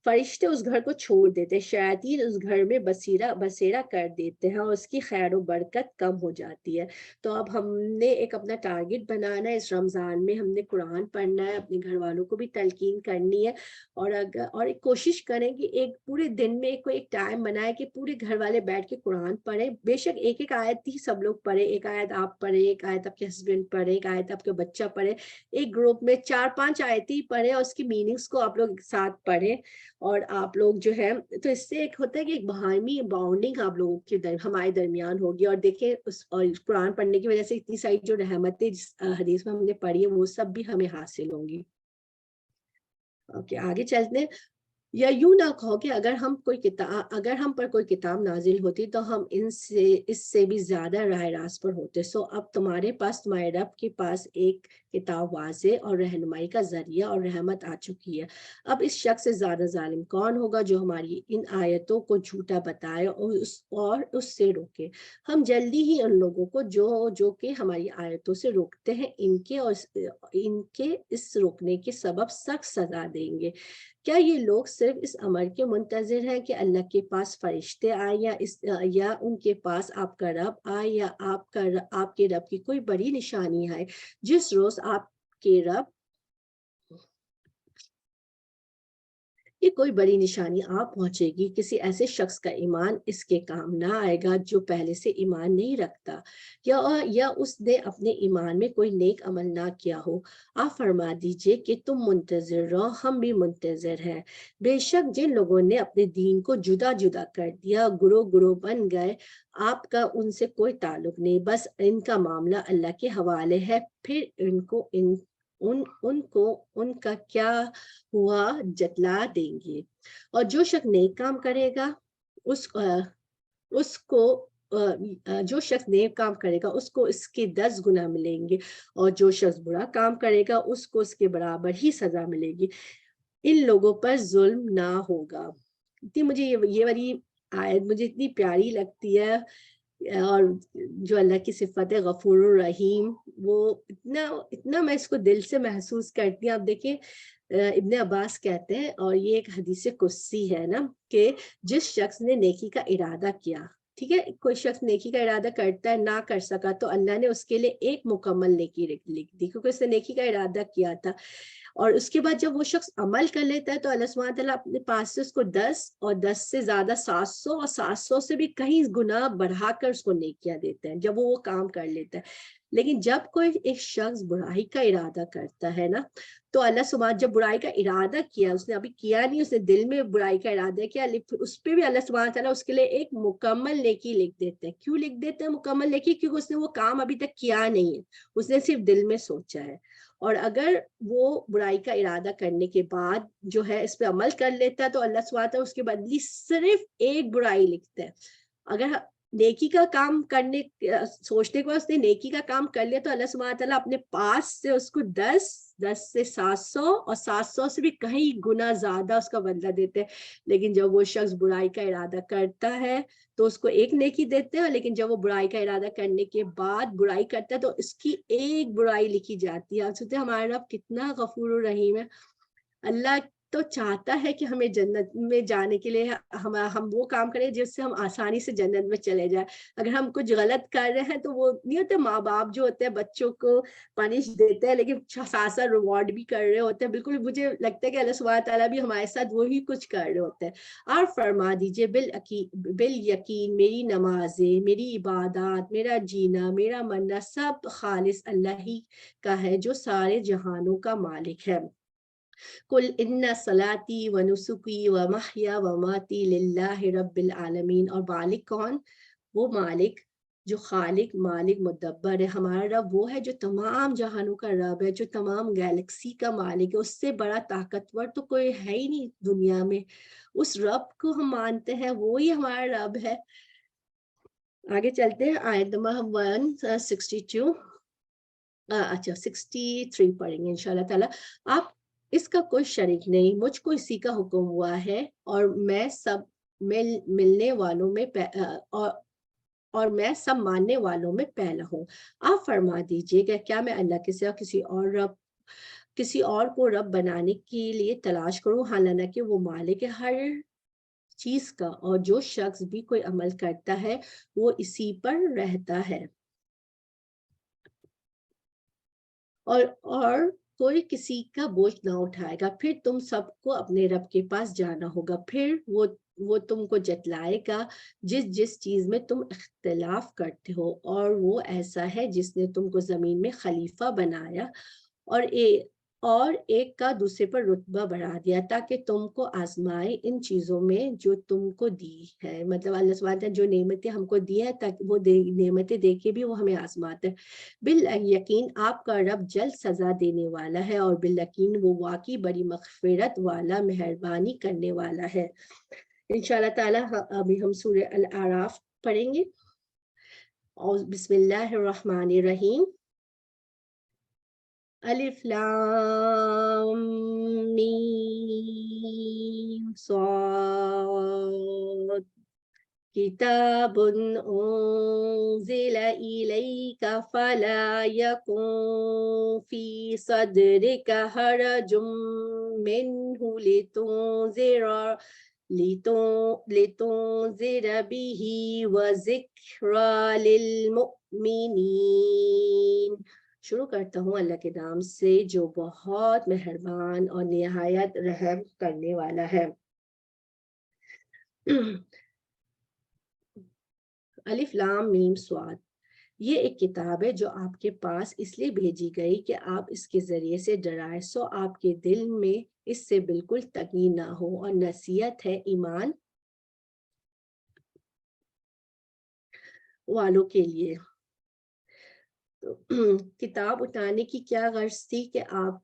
فرشتے اس گھر کو چھوڑ دیتے, شیاطین اس گھر میں بسیرا کر دیتے ہیں, اور اس کی خیر و برکت کم ہو جاتی ہے. تو اب ہم نے ایک اپنا ٹارگٹ بنانا ہے, اس رمضان میں ہم نے قرآن پڑھنا ہے, اپنے گھر والوں کو بھی تلقین کرنی ہے, اور ایک کوشش کریں کہ ایک پورے دن میں کوئی ایک ٹائم بنائے کہ پورے گھر والے بیٹھ کے قرآن پڑھیں. بے شک ایک آیت ہی سب لوگ پڑھیں, ایک آیت آپ پڑھیں, ایک آیت آپ کے ہسبینڈ پڑھیں, ایک آیت آپ کے بچہ پڑھے, ایک گروپ میں 4-5 آیتیں پڑھیں, اور اس کی میننگس کو آپ لوگ ساتھ پڑھیں. اور آپ لوگ جو ہے تو اس سے ایک ہوتا ہے کہ ایک باہمی باؤنڈنگ آپ لوگوں کے ہمارے درمیان ہوگی. اور دیکھیں اور قرآن پڑھنے کی وجہ سے اتنی ساری جو رحمتیں جس حدیث میں ہم نے پڑھی ہے وہ سب بھی ہمیں حاصل ہوں گی. اوکے, آگے چلتے ہیں. یا یوں نہ کہو کہ اگر ہم پر کوئی کتاب نازل ہوتی تو ہم اس سے بھی زیادہ راہ راست پر ہوتے. سو اب تمہارے رب کے پاس ایک کتاب واضح اور رہنمائی کا ذریعہ اور رحمت آ چکی ہے. اب اس شخص سے زیادہ ظالم کون ہوگا جو ہماری ان آیتوں کو جھوٹا بتائے اور اس سے روکے. ہم جلدی ہی ان لوگوں کو جو کہ ہماری آیتوں سے روکتے ہیں ان کے اس روکنے کے سبب سخت سزا دیں گے. کیا یہ لوگ صرف اس امر کے منتظر ہیں کہ اللہ کے پاس فرشتے آئے, یا ان کے پاس آپ کا رب آئے, یا آپ کے رب کی کوئی بڑی نشانی ہے؟ جس روز آپ کے رب کہ کوئی بڑی نشانی آپ پہنچے گی, کسی ایسے شخص کا ایمان اس کے کام نہ آئے گا جو پہلے سے ایمان نہیں رکھتا, یا اس نے اپنے ایمان میں کوئی نیک عمل نہ کیا ہو. آپ فرما دیجئے کہ تم منتظر رہو, ہم بھی منتظر ہیں. بے شک جن لوگوں نے اپنے دین کو جدا جدا کر دیا, گروہ بن گئے, آپ کا ان سے کوئی تعلق نہیں, بس ان کا معاملہ اللہ کے حوالے ہے, پھر ان کا کیا ہوا جتلا دیں گے. اور جو شخص نیک کام کرے گا جو شخص نیک کام کرے گا اس کو اس کے 10 گنا ملیں گے, اور جو شخص برا کام کرے گا اس کو اس کے برابر ہی سزا ملے گی. ان لوگوں پر ظلم نہ ہوگا. مجھے یہ والی آیت مجھے اتنی پیاری لگتی ہے، اور جو اللہ کی صفت ہے غفور الرحیم، وہ اتنا میں اس کو دل سے محسوس کرتی ہوں. آپ دیکھیں ابن عباس کہتے ہیں، اور یہ ایک حدیث قدسی ہے نا، کہ جس شخص نے نیکی کا ارادہ کیا، ٹھیک ہے، کوئی شخص نیکی کا ارادہ کرتا ہے، نہ کر سکا، تو اللہ نے اس کے لیے ایک مکمل نیکی لکھ دی، کیونکہ اس نے نیکی کا ارادہ کیا تھا. اور اس کے بعد جب وہ شخص عمل کر لیتا ہے تو اللہ سبحانہ تعالیٰ اپنے پاس سے اس کو 10 اور 10 سے زیادہ 700 اور 700 سے بھی کہیں گنا بڑھا کر اس کو نیکیاں دیتے ہیں جب وہ کام کر لیتا ہے. لیکن جب کوئی ایک شخص برائی کا ارادہ کرتا ہے نا، تو اللہ سبحانہ جب برائی کا ارادہ کیا، اس نے ابھی کیا نہیں، اس نے دل میں برائی کا ارادہ کیا، اس پہ بھی اللہ سبحانہ تعالیٰ اس کے لیے ایک مکمل نیکی لکھ دیتے ہیں. کیوں لکھ دیتے ہیں مکمل نیکی؟ کیونکہ اس نے وہ کام ابھی تک کیا نہیں ہے، اس نے صرف دل میں سوچا ہے. اور اگر وہ برائی کا ارادہ کرنے کے بعد جو ہے اس پہ عمل کر لیتا ہے تو اللہ سبحانہ تعالیٰ اس کے بدلی صرف ایک برائی لکھتا ہے. اگر نیکی کا کام کرنے سوچنے کے بعد اس نے نیکی کا کام کر لیا تو اللہ سبحانہ تعالیٰ اپنے پاس سے اس کو 10 سے 700 اور 700 سے بھی کہیں گنا زیادہ اس کا بدلہ دیتے ہیں. لیکن جب وہ شخص برائی کا ارادہ کرتا ہے تو اس کو ایک نیکی دیتے ہیں، لیکن جب وہ برائی کا ارادہ کرنے کے بعد برائی کرتا ہے تو اس کی ایک برائی لکھی جاتی ہے. سوچتے ہمارا رب کتنا غفور الرحیم ہے. اللہ تو چاہتا ہے کہ ہمیں جنت میں جانے کے لیے ہم وہ کام کریں جس سے ہم آسانی سے جنت میں چلے جائیں. اگر ہم کچھ غلط کر رہے ہیں تو وہ نہیں ہوتے، ماں باپ جو ہوتے ہیں بچوں کو پنش دیتے ہیں لیکن ساتھ ساتھ ریوارڈ بھی کر رہے ہوتے ہیں. بالکل مجھے لگتا ہے کہ اللہ سبحانہ تعالیٰ بھی ہمارے ساتھ وہی کچھ کر رہے ہوتے ہیں. اور فرما دیجئے بال یقین میری نمازیں، میری عبادات، میرا جینا، میرا مرنا سب خالص اللہ ہی کا ہے جو سارے جہانوں کا مالک ہے. قل ان صلاتی و نسکی و محیا و ماتی للہ رب العالمین. اور مالک کون؟ وہ مالک جو خالق مالک مدبر ہے. ہمارا رب وہ ہے جو تمام جہانوں کا رب ہے، جو تمام گیلیکسی کا مالک ہے. اس سے بڑا طاقتور تو کوئی ہے ہی نہیں دنیا میں. اس رب کو ہم مانتے ہیں، وہی ہمارا رب ہے. آگے چلتے ہیں، آیت نمبر 162 اچھا 63 پڑھیں گے انشاءاللہ تعالیٰ. آپ اس کا کوئی شریک نہیں، مجھ کو اسی کا حکم ہوا ہے، اور میں سب ملنے والوں میں اور میں سب ماننے والوں میں پہلا ہوں. آپ فرما دیجئے کہ کیا میں اللہ کے سوا کسی اور کو رب بنانے کے لیے تلاش کروں؟ حالانکہ وہ مالک ہے ہر چیز کا، اور جو شخص بھی کوئی عمل کرتا ہے وہ اسی پر رہتا ہے، اور کوئی کسی کا بوجھ نہ اٹھائے گا. پھر تم سب کو اپنے رب کے پاس جانا ہوگا، پھر وہ تم کو جتلائے گا جس چیز میں تم اختلاف کرتے ہو. اور وہ ایسا ہے جس نے تم کو زمین میں خلیفہ بنایا اور ایک کا دوسرے پر رتبہ بڑھا دیا تاکہ تم کو آزمائے ان چیزوں میں جو تم کو دی ہے. مطلب اللہ سبحانہ تعالیٰ جو نعمتیں ہم کو دی ہے تاکہ وہ نعمتیں دے کے بھی وہ ہمیں آزماتا ہے. بالیقین آپ کا رب جلد سزا دینے والا ہے، اور بالیقین وہ واقعی بڑی مغفرت والا، مہربانی کرنے والا ہے. انشاءاللہ تعالیٰ ابھی ہم سورہ الاعراف پڑھیں گے. اور بسم اللہ الرحمن الرحیم. الف لام میم صاد کتاب انزل الیک فلا یکن فی صدرک حرج منہ لتنذر به وذکری للمؤمنین. شروع کرتا ہوں اللہ کے نام سے جو بہت مہربان اور نہایت رحم کرنے والا ہے. الف لام میم صاد. یہ ایک کتاب ہے جو آپ کے پاس اس لیے بھیجی گئی کہ آپ اس کے ذریعے سے ڈرائے، سو آپ کے دل میں اس سے بالکل تنگی نہ ہو، اور نصیحت ہے ایمان والوں کے لیے. کتاب اتارنے کی کیا غرض تھی؟ کہ آپ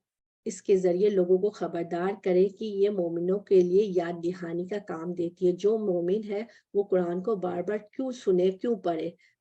اس کے ذریعے لوگوں کو خبردار کریں کہ یہ مومنوں کے لیے یاد دہانی کا کام دیتی ہے. جو مومن ہے وہ قرآن کو بار بار کیوں سنے، کیوں پڑھے؟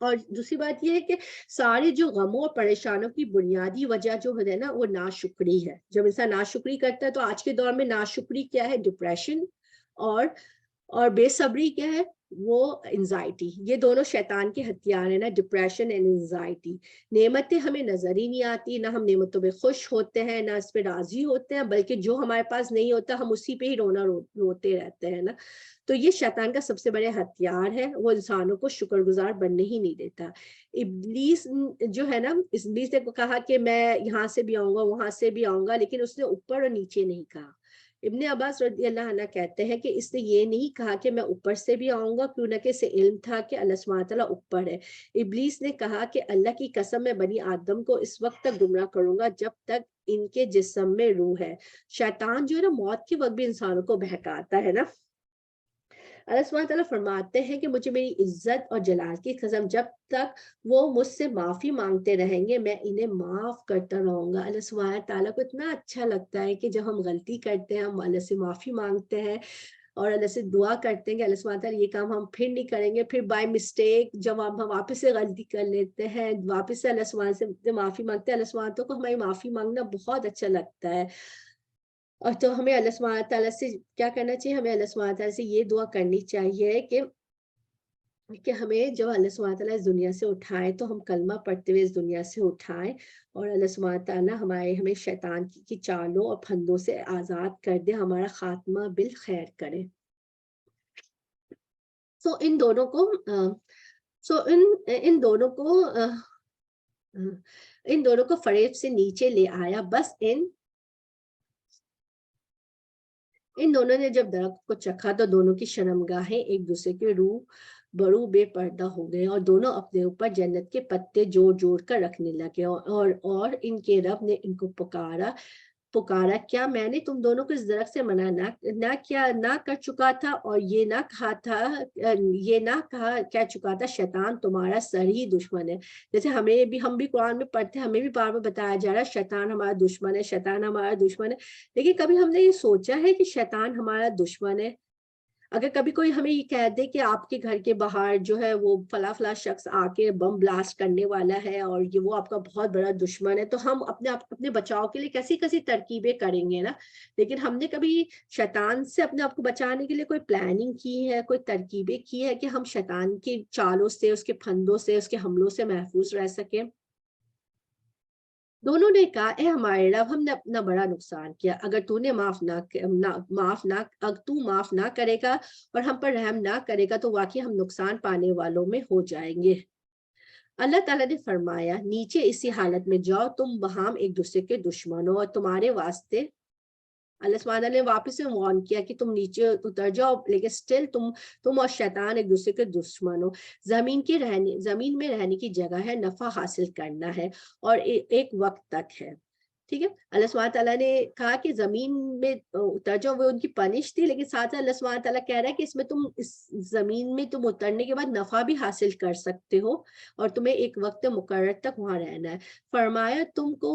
اور دوسری بات یہ ہے کہ سارے جو غموں اور پریشانوں کی بنیادی وجہ جو ہے نا وہ ناشکری ہے. جب انسان ناشکری کرتا ہے تو آج کے دور میں ناشکری کیا ہے؟ ڈپریشن اور بے صبری کیا ہے؟ وہ انزائٹی. یہ دونوں شیطان کے ہتھیار ہیں نا، ڈپریشن اینڈ انزائٹی. نعمتیں ہمیں نظر ہی نہیں آتی، نہ ہم نعمتوں پہ خوش ہوتے ہیں، نہ اس پہ راضی ہوتے ہیں، بلکہ جو ہمارے پاس نہیں ہوتا ہم اسی پہ ہی روتے رہتے ہیں نا. تو یہ شیطان کا سب سے بڑے ہتھیار ہے، وہ انسانوں کو شکر گزار بننے ہی نہیں دیتا. ابلیس جو ہے نا، ابلیس نے کہا کہ میں یہاں سے بھی آؤں گا وہاں سے بھی آؤں گا، لیکن اس نے اوپر اور نیچے نہیں کہا. ابن عباس رضی اللہ عنہ کہتے ہیں کہ اس نے یہ نہیں کہا کہ میں اوپر سے بھی آؤں گا، کیوں نہ کہ اسے علم تھا کہ اللہ سبحانہ تعالیٰ اوپر ہے. ابلیس نے کہا کہ اللہ کی قسم میں بنی آدم کو اس وقت تک گمراہ کروں گا جب تک ان کے جسم میں روح ہے. شیطان جو ہے نا موت کے وقت بھی انسانوں کو بہکاتا ہے نا. اللہ سبحانہ تعالیٰ فرماتے ہیں کہ مجھے میری عزت اور جلال کی قسم جب تک وہ مجھ سے معافی مانگتے رہیں گے میں انہیں معاف کرتا رہوں گا. اللہ سبحانہ تعالیٰ کو اتنا اچھا لگتا ہے کہ جب ہم غلطی کرتے ہیں ہم اللہ سے معافی مانگتے ہیں اور اللہ سے دعا کرتے ہیں کہ اللہ سبحانہ تعالیٰ یہ کام ہم پھر نہیں کریں گے. پھر بائی مسٹیک جب ہم واپس سے غلطی کر لیتے ہیں، واپس سے اللہ سبحانہ سے معافی مانگتے ہیں، اللہ سبحانہ کو ہماری معافی مانگنا بہت اچھا لگتا ہے. اور تو ہمیں اللہ سبحانہ تعالیٰ سے کیا کرنا چاہیے؟ ہمیں اللہ سبحانہ تعالیٰ سے یہ دعا کرنی چاہیے کہ ہمیں جب اللہ سبحانہ تعالیٰ اس دنیا سے اٹھائے تو ہم کلمہ پڑھتے ہوئے اس دنیا سے اٹھائیں، اور اللہ سبحانہ تعالیٰ ہمیں شیطان کی چالوں اور پھندوں سے آزاد کر دے، ہمارا خاتمہ بالخیر کرے. سو ان دونوں کو ان دونوں کو فریب سے نیچے لے آیا. بس ان دونوں نے جب درخت کو چکھا تو دونوں کی شرمگاہیں ایک دوسرے کے برو بے پردہ ہو گئے، اور دونوں اپنے اوپر جنت کے پتے جوڑ جوڑ کر رکھنے لگے. اور ان کے رب نے ان کو پکارا کیا میں نے تم دونوں کو اس درخت سے منع نہ کر چکا تھا؟ اور یہ نہ کہہ چکا تھا شیطان تمہارا سر ہی دشمن ہے. جیسے ہم بھی قرآن میں پڑھتے ہیں، ہمیں بھی بار بار بتایا جا رہا ہے شیطان ہمارا دشمن ہے، شیطان ہمارا دشمن ہے. لیکن کبھی ہم نے یہ سوچا ہے کہ شیطان ہمارا دشمن ہے؟ اگر کبھی کوئی ہمیں یہ کہہ دے کہ آپ کے گھر کے باہر جو ہے وہ فلاں شخص آ کے بم بلاسٹ کرنے والا ہے اور یہ وہ آپ کا بہت بڑا دشمن ہے، تو ہم اپنے بچاؤ کے لیے کیسی ترکیبیں کریں گے نا. لیکن ہم نے کبھی شیطان سے اپنے آپ کو بچانے کے لیے کوئی پلاننگ کی ہے، کوئی ترکیبیں کی ہے کہ ہم شیطان کی چالوں سے، اس کے پھندوں سے، اس کے حملوں سے محفوظ رہ سکیں؟ دونوں نے کہا اے ہمارے رب، ہم نے اپنا بڑا نقصان کیا. اگر تو نے معاف نہ کرے گا اور ہم پر رحم نہ کرے گا تو واقعی ہم نقصان پانے والوں میں ہو جائیں گے. اللہ تعالیٰ نے فرمایا نیچے اسی حالت میں جاؤ، تم بہام ایک دوسرے کے دشمن ہو، اور تمہارے واسطے اللہ سبحانہ نے واپس سے وارن کیا کہ تم نیچے اتر جاؤ، لیکن سٹل تم اور شیطان ایک دوسرے کے دشمن ہو. زمین میں رہنے کی جگہ ہے، نفع حاصل کرنا ہے اور ایک وقت تک ہے. ٹھیک ہے. اللہ سبحانہ تعالیٰ نے کہا کہ زمین میں اتر جاؤ، وہ ان کی پنش تھی، لیکن ساتھ اللہ سبحانہ تعالیٰ کہہ رہا ہے کہ اس زمین میں تم اترنے کے بعد نفع بھی حاصل کر سکتے ہو اور تمہیں ایک وقت مقرر تک وہاں رہنا ہے. فرمایا تم کو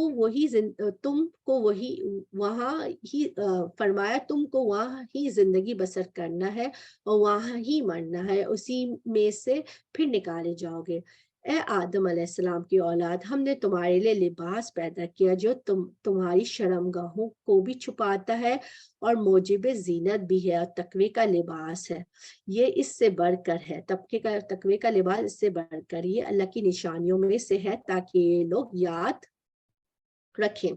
وہاں ہی زندگی بسر کرنا ہے اور وہاں ہی مرنا ہے، اسی میں سے پھر نکالے جاؤ گے. اے آدم علیہ السلام کی اولاد، ہم نے تمہارے لیے لباس پیدا کیا جو تمہاری شرمگاہوں کو بھی چھپاتا ہے اور موجب زینت بھی ہے، اور تقوی کا لباس ہے. یہ اس سے بڑھ کر ہے، تقوی کا لباس اس سے بڑھ کر یہ اللہ کی نشانیوں میں سے ہے تاکہ یہ لوگ یاد رکھیں.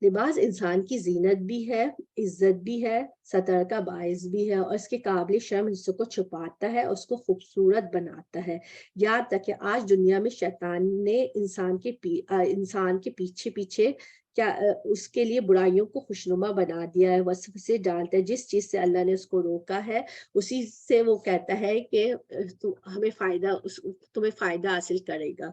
لباس انسان کی زینت بھی ہے، عزت بھی ہے، سطر کا باعث بھی ہے، اور اس کے قابل شرم حصوں کو چھپاتا ہے، اس کو خوبصورت بناتا ہے. یاد تک کہ آج دنیا میں شیطان نے انسان کے پیچھے کیا اس کے لیے برائیوں کو خوشنما بنا دیا ہے، وصف سے ڈالتا ہے. جس چیز سے اللہ نے اس کو روکا ہے اسی سے وہ کہتا ہے کہ تمہیں فائدہ حاصل کرے گا.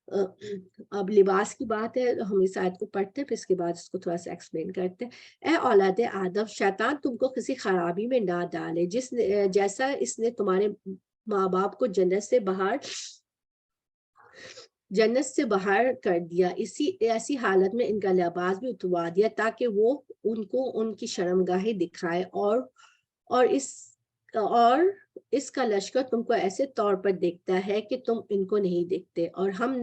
اب لباس کی بات ہے، ہم اس آیت کو پڑھتے ہیں پھر اس کے بعد اس کو تھوڑا سا ایکسپلین کرتے ہیں. اے اولاد آدم، شیطان تم کو کسی خرابی میں نہ ڈالے جیسا اس نے تمہارے ماں باپ کو جنت سے باہر کر دیا، ایسی حالت میں ان کا لباس بھی اتروا دیا تاکہ وہ ان کو ان کی شرمگاہیں دکھائے اور اس اور اس کا لشکر تم کو ایسے طور پر دیکھتا ہے کہ تم ان کو نہیں دیکھتے، اور ہم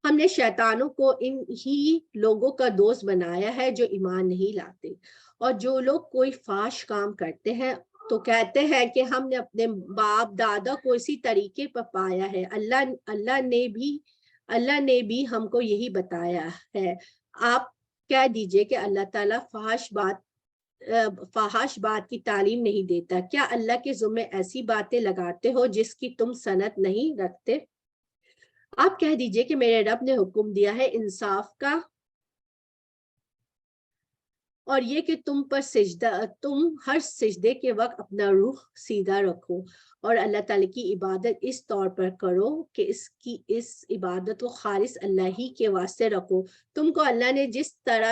نے شیطانوں کو ان ہی لوگوں کا دوست بنایا ہے جو ایمان نہیں لاتے، اور جو لوگ کوئی فحش کام کرتے ہیں تو کہتے ہیں کہ ہم نے اپنے باپ دادا کو اسی طریقے پر پایا ہے، اللہ نے بھی ہم کو یہی بتایا ہے۔ آپ کہہ دیجئے کہ اللہ تعالیٰ فحش بات کی تعلیم نہیں دیتا، کیا اللہ کے ذمے ایسی باتیں لگاتے ہو جس کی تم سند نہیں رکھتے؟ آپ کہہ دیجئے کہ میرے رب نے حکم دیا ہے انصاف کا، اور یہ کہ تم ہر سجدے کے وقت اپنا روح سیدھا رکھو اور اللہ تعالیٰ کی عبادت اس طور پر کرو کہ اس عبادت کو خالص اللہ ہی کے واسطے رکھو۔ تم کو اللہ نے جس طرح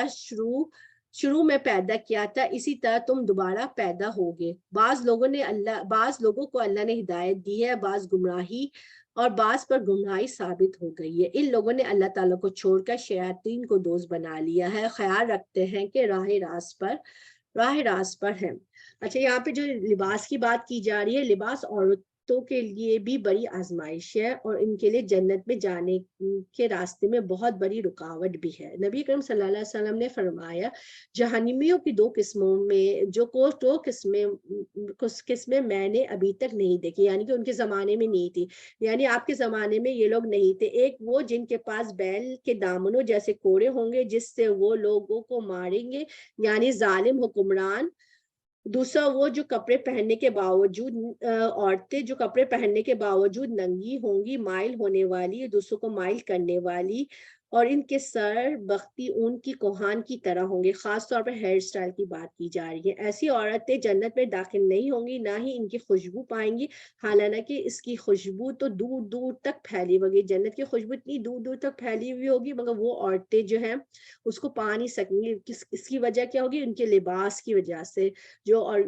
شروع میں پیدا کیا تھا اسی طرح تم دوبارہ پیدا ہوگے۔ بعض لوگوں کو اللہ نے ہدایت دی ہے، بعض پر گمراہی ثابت ہو گئی ہے۔ ان لوگوں نے اللہ تعالیٰ کو چھوڑ کر شیاطین کو دوست بنا لیا ہے، خیال رکھتے ہیں کہ راہ راست پر ہے۔ اچھا، یہاں پہ جو لباس کی بات کی جا رہی ہے، لباس عورتوں کے لیے بھی بڑی آزمائش ہے اور ان کے لیے جنت میں جانے کے راستے میں بہت بڑی رکاوٹ بھی ہے۔ نبی کریم صلی اللہ علیہ وسلم نے فرمایا، جہنمیوں کی دو قسمیں میں نے ابھی تک نہیں دیکھی، یعنی کہ ان کے زمانے میں نہیں تھی، یعنی آپ کے زمانے میں یہ لوگ نہیں تھے۔ ایک وہ جن کے پاس بیل کے دامنوں جیسے کوڑے ہوں گے جس سے وہ لوگوں کو ماریں گے، یعنی ظالم حکمران۔ دوسرا وہ جو کپڑے پہننے کے باوجود عورتیں جو کپڑے پہننے کے باوجود ننگی ہوں گی، مائل ہونے والی، دوسروں کو مائل کرنے والی، اور ان کے سر بختی اون کی کوہان کی طرح ہوں گے۔ خاص طور پر ہیئر سٹائل کی بات کی جا رہی ہے۔ ایسی عورتیں جنت میں داخل نہیں ہوں گی، نہ ہی ان کی خوشبو پائیں گی، حالانکہ اس کی خوشبو تو دور دور تک پھیلی ہوگی۔ جنت کی خوشبو اتنی دور دور تک پھیلی ہوئی ہوگی، مگر وہ عورتیں جو ہیں اس کو پا نہیں سکیں گی۔ اس کی وجہ کیا ہوگی؟ ان کے لباس کی وجہ سے۔ اور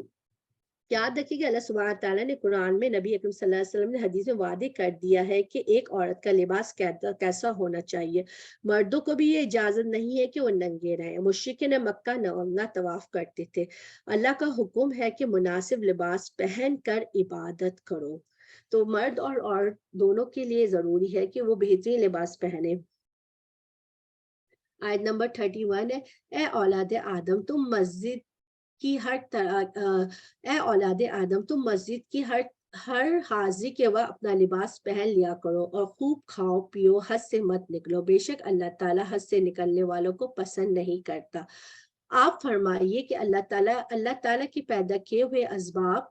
یاد رکھیے کہ اللہ سبحانہ تعالیٰ نے قرآن میں نبی اکرم صلی اللہ علیہ وسلم نے حدیث میں وعدے کر دیا ہے کہ ایک عورت کا لباس کیسا ہونا چاہیے۔ مردوں کو بھی یہ اجازت نہیں ہے کہ وہ ننگے رہیں۔ مشرکین مکہ نہ طواف کرتے تھے۔ اللہ کا حکم ہے کہ مناسب لباس پہن کر عبادت کرو۔ تو مرد اور عورت دونوں کے لیے ضروری ہے کہ وہ بہترین لباس پہنے۔ آیت نمبر 31 ہے، اے اولاد آدم تم مسجد کی ہر حاضری کے وقت اپنا لباس پہن لیا کرو اور خوب کھاؤ پیو، حد سے مت نکلو، بے شک اللہ تعالیٰ حد سے نکلنے والوں کو پسند نہیں کرتا۔ آپ فرمائیے کہ اللہ تعالیٰ کی پیدا کیے ہوئے اسباب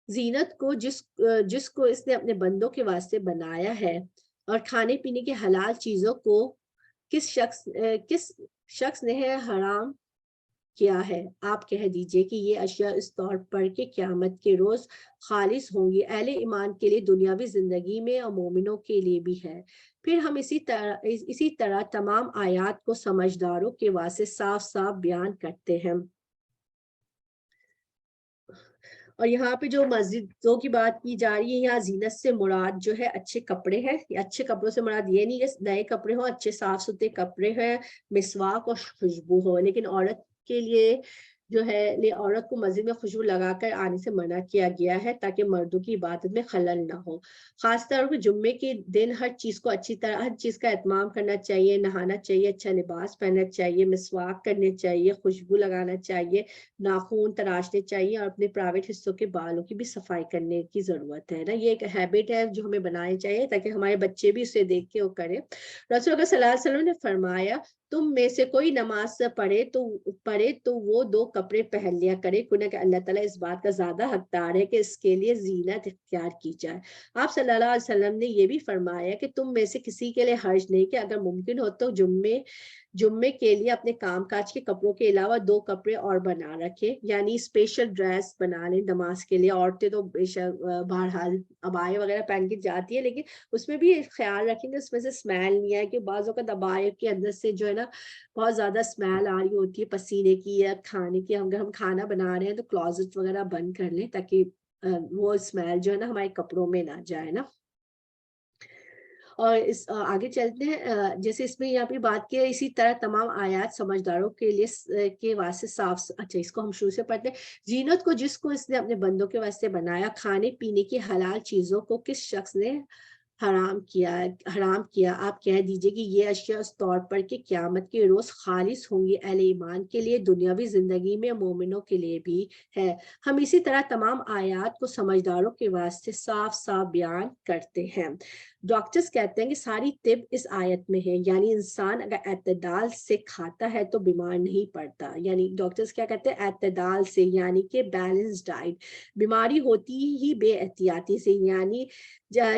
زینت کو جس کو اس نے اپنے بندوں کے واسطے بنایا ہے، اور کھانے پینے کے حلال چیزوں کو کس شخص نے حرام کیا ہے؟ آپ کہہ دیجئے کہ یہ اشیاء اس طور پر کہ قیامت کے روز خالص ہوں گی، اہل ایمان کے لیے دنیاوی زندگی میں اور مومنوں کے لیے بھی ہے۔ پھر ہم اسی طرح تمام آیات کو سمجھداروں کے واسطے صاف صاف بیان کرتے ہیں۔ اور یہاں پہ جو مسجدوں کی بات کی جا رہی ہے، یہاں زینت سے مراد جو ہے اچھے کپڑے ہیں۔ اچھے کپڑوں سے مراد یہ نہیں کہ نئے کپڑے ہوں، اچھے صاف ستھرے کپڑے ہیں، مسواک اور خوشبو ہو۔ لیکن عورت کے لیے جو ہے عورت کو مسجد میں خوشبو لگا کر آنے سے منع کیا گیا ہے تاکہ مردوں کی عبادت میں خلل نہ ہو۔ خاص طور پر جمعے کے دن ہر چیز کا اہتمام کرنا چاہیے، نہانا چاہیے، اچھا لباس پہننا چاہیے، مسواک کرنے چاہیے، خوشبو لگانا چاہیے، ناخون تراشنے چاہیے، اور اپنے پرائیویٹ حصوں کے بالوں کی بھی صفائی کرنے کی ضرورت ہے نا۔ یہ ایک ہیبٹ ہے جو ہمیں بنانی چاہیے تاکہ ہمارے بچے بھی اسے دیکھ کے وہ کریں۔ رسول اللہ صلی اللہ علیہ وسلم نے فرمایا، تم میں سے کوئی نماز پڑھے تو وہ 2 کپڑے پہن لیا کرے، کہ اللہ تعالیٰ اس بات کا زیادہ حقدار ہے کہ اس کے لیے زینت اختیار کی جائے۔ آپ صلی اللہ علیہ وسلم نے یہ بھی فرمایا کہ تم میں سے کسی کے لیے حرج نہیں کہ اگر ممکن ہو تو جمعے کے لیے اپنے کام کاج کے کپڑوں کے علاوہ 2 کپڑے اور بنا رکھے، یعنی اسپیشل ڈریس بنا لیں نماز کے لیے۔ عورتیں تو بہرحال عبائے وغیرہ پہن کے جاتی ہے، لیکن اس میں بھی خیال رکھیں گے اس میں سے اسمیل نہیں آئے، کہ بعض اوقات عبائے کے اندر سے جو ہے نا بہت زیادہ اسمیل آ رہی ہوتی ہے پسینے کی یا کھانے کی۔ اگر ہم کھانا بنا رہے ہیں تو کلوزٹ وغیرہ بند کر لیں تاکہ وہ اسمیل جو ہے نا ہمارے کپڑوں میں نہ جائے نا۔ اور اس آگے چلتے ہیں، جیسے اس میں یہاں پہ بات کی ہے، اسی طرح تمام آیات سمجھداروں کے لیے کے واسطے صاف، اچھا اس کو ہم شروع سے پڑھتے ہیں۔ زینت کو جس کو اس نے اپنے بندوں کے واسطے بنایا، کھانے پینے کی حلال چیزوں کو کس شخص نے حرام کیا، آپ کہہ دیجئے کہ یہ اشیاء اس طور پر کہ قیامت کے روز خالص ہوں گی اہل ایمان کے لیے، دنیاوی زندگی میں مومنوں کے لیے بھی ہے۔ ہم اسی طرح تمام آیات کو سمجھداروں کے واسطے صاف صاف بیان کرتے ہیں۔ ڈاکٹرز کہتے ہیں کہ ساری طب اس آیت میں ہے، یعنی انسان اگر اعتدال سے کھاتا ہے تو بیمار نہیں پڑتا۔ یعنی ڈاکٹرز کیا کہتے ہیں؟ اعتدال سے، یعنی کہ بیلنس ڈائٹ۔ بیماری ہوتی ہی بے احتیاطی سے، یعنی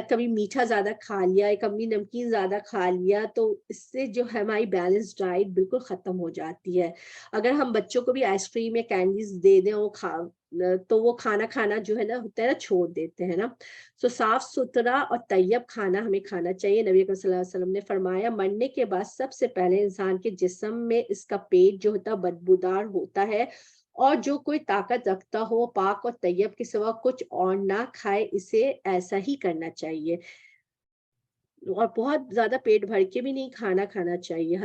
کبھی میٹھا زیادہ کھا لیا، کبھی نمکین زیادہ کھا لیا، تو اس سے جو ہے ہماری بیلنس ڈائٹ بالکل ختم ہو جاتی ہے۔ اگر ہم بچوں کو بھی آئس کریم یا کینڈیز دے دیں تو وہ کھانا جو ہے نا ہوتا ہے نا، چھوڑ دیتے ہیں نا۔ تو صاف ستھرا اور طیب کھانا ہمیں کھانا چاہیے۔ نبی اکرم صلی اللہ علیہ وسلم نے فرمایا، مرنے کے بعد سب سے پہلے انسان کے جسم میں اس کا پیٹ جو ہوتا ہے بدبودار ہوتا ہے، اور جو کوئی طاقت رکھتا ہو پاک اور طیب کے سوا کچھ اور نہ کھائے، اسے ایسا ہی کرنا چاہیے، اور بہت زیادہ پیٹ بھر کے بھی نہیں کھانا چاہیے۔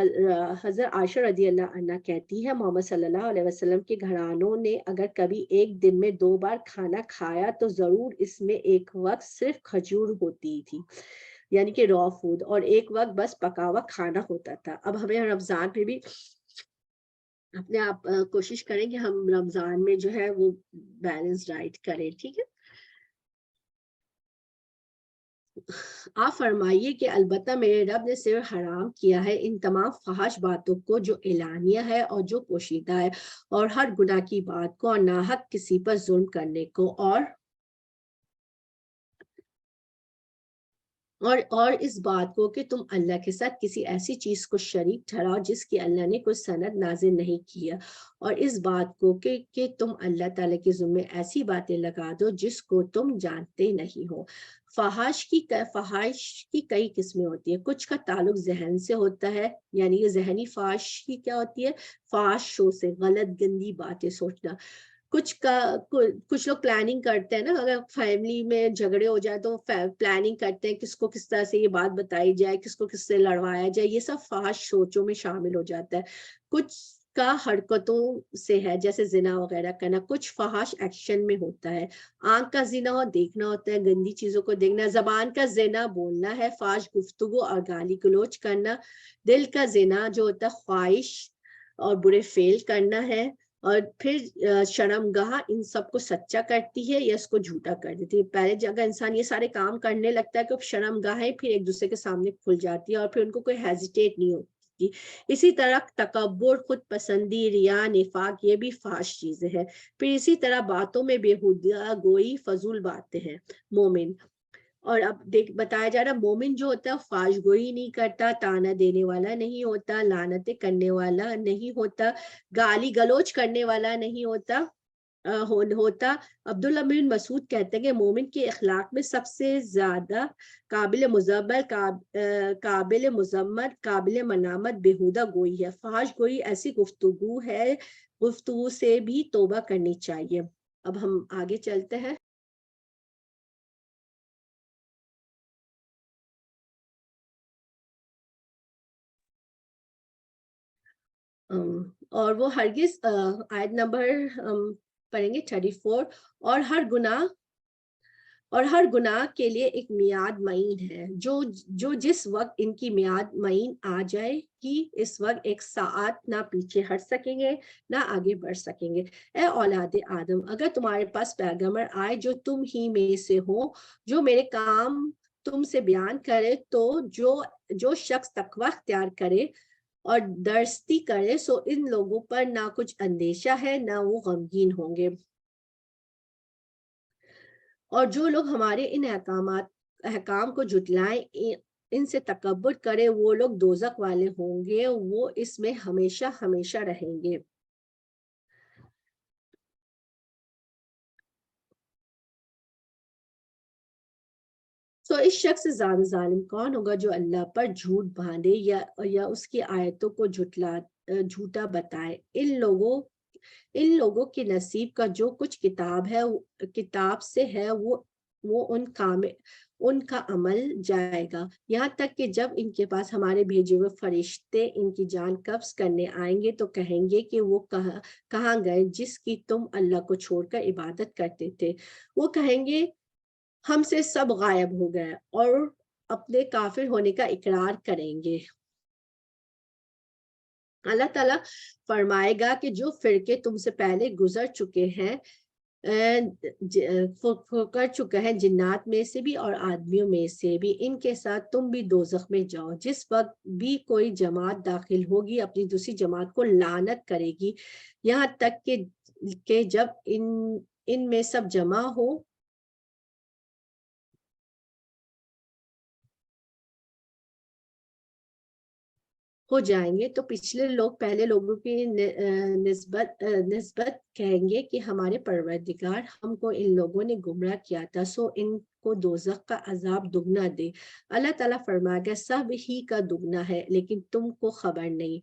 حضرت عائشہ رضی اللہ عنہ کہتی ہے، محمد صلی اللہ علیہ وسلم کے گھرانوں نے اگر کبھی ایک دن میں 2 بار کھانا کھایا تو ضرور اس میں ایک وقت صرف کھجور ہوتی تھی، یعنی کہ را فوڈ، اور ایک وقت بس پکا ہوا کھانا ہوتا تھا۔ اب ہمیں رمضان پہ بھی اپنے آپ کوشش کریں کہ ہم رمضان میں جو ہے وہ بیلنس ڈائٹ کریں، ٹھیک ہے۔ آپ فرمائیے کہ البتہ میرے رب نے صرف حرام کیا ہے ان تمام فحش باتوں کو جو اعلانیہ ہے اور جو پوشیدہ ہے، اور ہر گناہ کی بات کو، اور ناحق کسی پر ظلم کرنے کو، اور اس بات کو کہ تم اللہ کے ساتھ کسی ایسی چیز کو شریک ٹھہراؤ جس کی اللہ نے کوئی سند نازل نہیں کیا، اور اس بات کو کہ تم اللہ تعالیٰ کے ذمے ایسی باتیں لگا دو جس کو تم جانتے نہیں ہو۔ فحش کی کئی قسمیں ہوتی ہیں، کچھ کا تعلق ذہن سے ہوتا ہے، یعنی یہ ذہنی فحش کی کیا ہوتی ہے؟ فحش شو سے، غلط گندی باتیں سوچنا۔ کچھ لوگ پلاننگ کرتے ہیں نا، اگر فیملی میں جھگڑے ہو جائے تو پلاننگ کرتے ہیں کس کو کس طرح سے یہ بات بتائی جائے، کس کو کس سے لڑوایا جائے، یہ سب فحش سوچوں میں شامل ہو جاتا ہے۔ کچھ کا حرکتوں سے ہے، جیسے زنا وغیرہ کرنا، کچھ فحش ایکشن میں ہوتا ہے۔ آنکھ کا زنا دیکھنا ہوتا ہے، گندی چیزوں کو دیکھنا۔ زبان کا زنا بولنا ہے، فحش گفتگو اور گالی گلوچ کرنا۔ دل کا زنا جو ہوتا ہے خواہش اور برے فعل کرنا ہے۔ اور پھر شرمگاہ ان سب کو سچا کرتی ہے یا اس کو جھوٹا کر دیتی ہے۔ پہلے جگہ انسان یہ سارے کام کرنے لگتا ہے کہ شرمگاہیں پھر ایک دوسرے کے سامنے کھل جاتی ہے، اور پھر ان کو کوئی ہیزیٹیٹ نہیں ہوتی۔ اسی طرح تکبر، خود پسندی، ریا، نفاق، یہ بھی فحش چیزیں ہیں۔ پھر اسی طرح باتوں میں بےہودہ گوئی، فضول باتیں ہیں۔ مومن، اور اب بتایا جا رہا مومن جو ہوتا ہے فحش گوئی نہیں کرتا، تانا دینے والا نہیں ہوتا، لعنتیں کرنے والا نہیں ہوتا، گالی گلوچ کرنے والا نہیں ہوتا۔ عبداللہ بن مسعود کہتے ہیں کہ مومن کے اخلاق میں سب سے زیادہ قابل مذمت، قابل ملامت بےہودہ گوئی ہے۔ فحش گوئی ایسی گفتگو سے بھی توبہ کرنی چاہیے۔ اب ہم آگے چلتے ہیں۔ اور وہ ہرگز آیت نمبر پڑھیں گے 34، اور ہر گناہ کے لیے ایک میعاد معین ہے، جو جس وقت ان کی میعاد معین آ جائے گی اس وقت ایک ساعت نہ پیچھے ہٹ سکیں گے نہ آگے بڑھ سکیں گے۔ اے اولاد آدم، اگر تمہارے پاس پیغمبر آئے جو تم ہی میں سے ہو، جو میرے کام تم سے بیان کرے، تو جو شخص تقوی اختیار کرے اور درستی کرے، سو ان لوگوں پر نہ کچھ اندیشہ ہے نہ وہ غمگین ہوں گے۔ اور جو لوگ ہمارے ان احکام کو جھٹلائیں، ان سے تکبر کرے، وہ لوگ دوزخ والے ہوں گے، وہ اس میں ہمیشہ ہمیشہ رہیں گے۔ تو اس شخص سے زیادہ ظالم کون ہوگا جو اللہ پر جھوٹ باندھے یا اس کی آیتوں کو جھوٹا بتائے۔ ان لوگوں کے نصیب کا جو کچھ کتاب سے ہے وہ ان کا عمل جائے گا، یہاں تک کہ جب ان کے پاس ہمارے بھیجے ہوئے فرشتے ان کی جان قبض کرنے آئیں گے تو کہیں گے کہ وہ کہاں گئے جس کی تم اللہ کو چھوڑ کر عبادت کرتے تھے۔ وہ کہیں گے ہم سے سب غائب ہو گئے، اور اپنے کافر ہونے کا اقرار کریں گے۔ اللہ تعالیٰ فرمائے گا کہ جو فرقے تم سے پہلے گزر چکے ہیں، کر چکا ہے جنات میں سے بھی اور آدمیوں میں سے بھی، ان کے ساتھ تم بھی دوزخ میں جاؤ۔ جس وقت بھی کوئی جماعت داخل ہوگی اپنی دوسری جماعت کو لعنت کرے گی، یہاں تک کہ جب ان میں سب جمع ہو جائیں گے تو پچھلے لوگ پہلے لوگوں کی نسبت کہیں گے کہ ہمارے پروردگار ہم کو ان لوگوں نے گمراہ کیا تھا، سو ان کو دوزخ کا عذاب دگنا دے۔ اللہ تعالیٰ فرما گیا سب ہی کا دگنا ہے لیکن تم کو خبر نہیں۔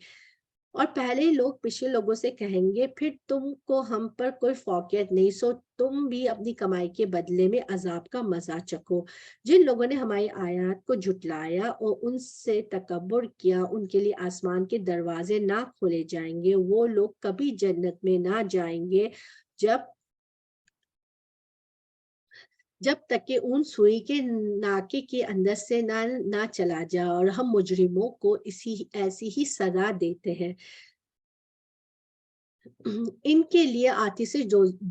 اور پہلے لوگ پچھلے لوگوں سے کہیں گے پھر تم کو ہم پر کوئی فوقیت نہیں، سو تم بھی اپنی کمائی کے بدلے میں عذاب کا مزہ چکھو۔ جن لوگوں نے ہماری آیات کو جھٹلایا اور ان سے تکبر کیا، ان کے لیے آسمان کے دروازے نہ کھولے جائیں گے، وہ لوگ کبھی جنت میں نہ جائیں گے جب تک کہ اون سوئی کے ناکے کے اندر سے نہ چلا جائے، اور ہم مجرموں کو ایسی ہی سزا دیتے ہیں۔ ان کے لیے آتش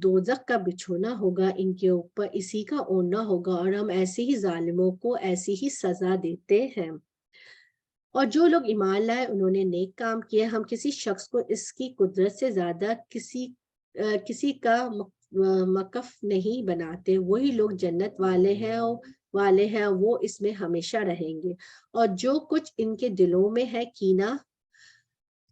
دوزخ کا بچھونا ہوگا، ان کے اوپر اسی کا اوڑھنا ہوگا، اور ہم ایسے ہی ظالموں کو ایسی ہی سزا دیتے ہیں۔ اور جو لوگ ایمان لائے انہوں نے نیک کام کیے، ہم کسی شخص کو اس کی قدرت سے زیادہ کسی کا مکف نہیں بناتے، وہی لوگ جنت والے ہیں، وہ اس میں ہمیشہ رہیں گے۔ اور جو کچھ ان کے دلوں میں ہے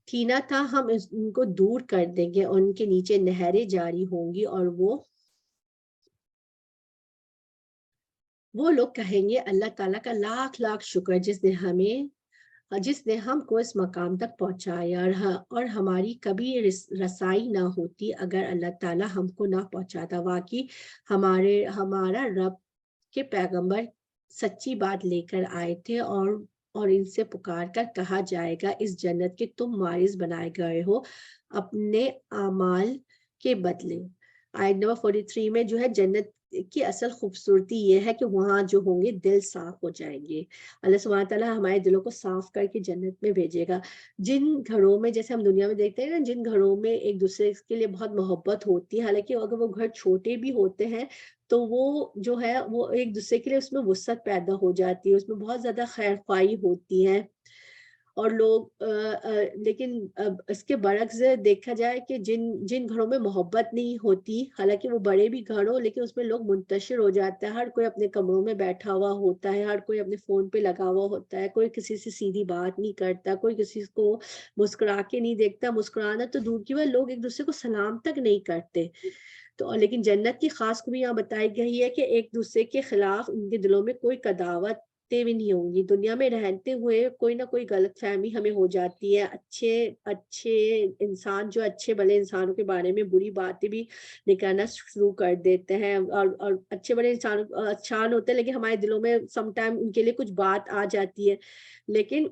کینہ تھا ہم ان کو دور کر دیں گے، اور ان کے نیچے نہریں جاری ہوں گی، اور وہ لوگ کہیں گے اللہ تعالیٰ کا لاکھ لاکھ شکر جس نے ہم کو اس مقام تک پہنچایا، اور ہماری کبھی رسائی نہ ہوتی اگر اللہ تعالیٰ ہم کو نہ پہنچاتا۔ واقعی ہمارا رب کے پیغمبر سچی بات لے کر آئے تھے، اور ان سے پکار کر کہا جائے گا اس جنت کے تم وارث بنائے گئے ہو اپنے اعمال کے بدلے۔ آیت نمبر 43 میں جو ہے جنت کی اصل خوبصورتی یہ ہے کہ وہاں جو ہوں گے دل صاف ہو جائیں گے۔ اللہ سبحانہ تعالیٰ ہمارے دلوں کو صاف کر کے جنت میں بھیجے گا۔ جن گھروں میں جیسے ہم دنیا میں دیکھتے ہیں نا، جن گھروں میں ایک دوسرے کے لیے بہت محبت ہوتی ہے، حالانکہ اگر وہ گھر چھوٹے بھی ہوتے ہیں تو وہ جو ہے وہ ایک دوسرے کے لیے اس میں وسعت پیدا ہو جاتی ہے، اس میں بہت زیادہ خیر خواہی ہوتی ہے، اور لوگ لیکن اس کے برعکس دیکھا جائے کہ جن گھروں میں محبت نہیں ہوتی، حالانکہ وہ بڑے بھی گھر ہو لیکن اس میں لوگ منتشر ہو جاتے ہیں، ہر کوئی اپنے کمروں میں بیٹھا ہوا ہوتا ہے، ہر کوئی اپنے فون پہ لگا ہوا ہوتا ہے، کوئی کسی سے سیدھی بات نہیں کرتا، کوئی کسی کو مسکرا کے نہیں دیکھتا، مسکرانا تو دور کی بات، لوگ ایک دوسرے کو سلام تک نہیں کرتے۔ تو لیکن جنت کی خاص خوبی یہاں بتائی گئی ہے کہ ایک دوسرے کے خلاف ان کے دلوں میں کوئی قداوت بھی نہیں ہوں گی۔ دنیا میں رہتے ہوئے کوئی نہ کوئی غلط فہمی ہمیں ہو جاتی ہے، اچھے انسان جو اچھے بھلے انسانوں کے بارے میں بری باتیں بھی نکالنا شروع کر دیتے ہیں، اور اچھے بڑے انسان ہوتے ہیں لیکن ہمارے دلوں میں سم ٹائم ان کے لیے کچھ بات آ جاتی ہے۔ لیکن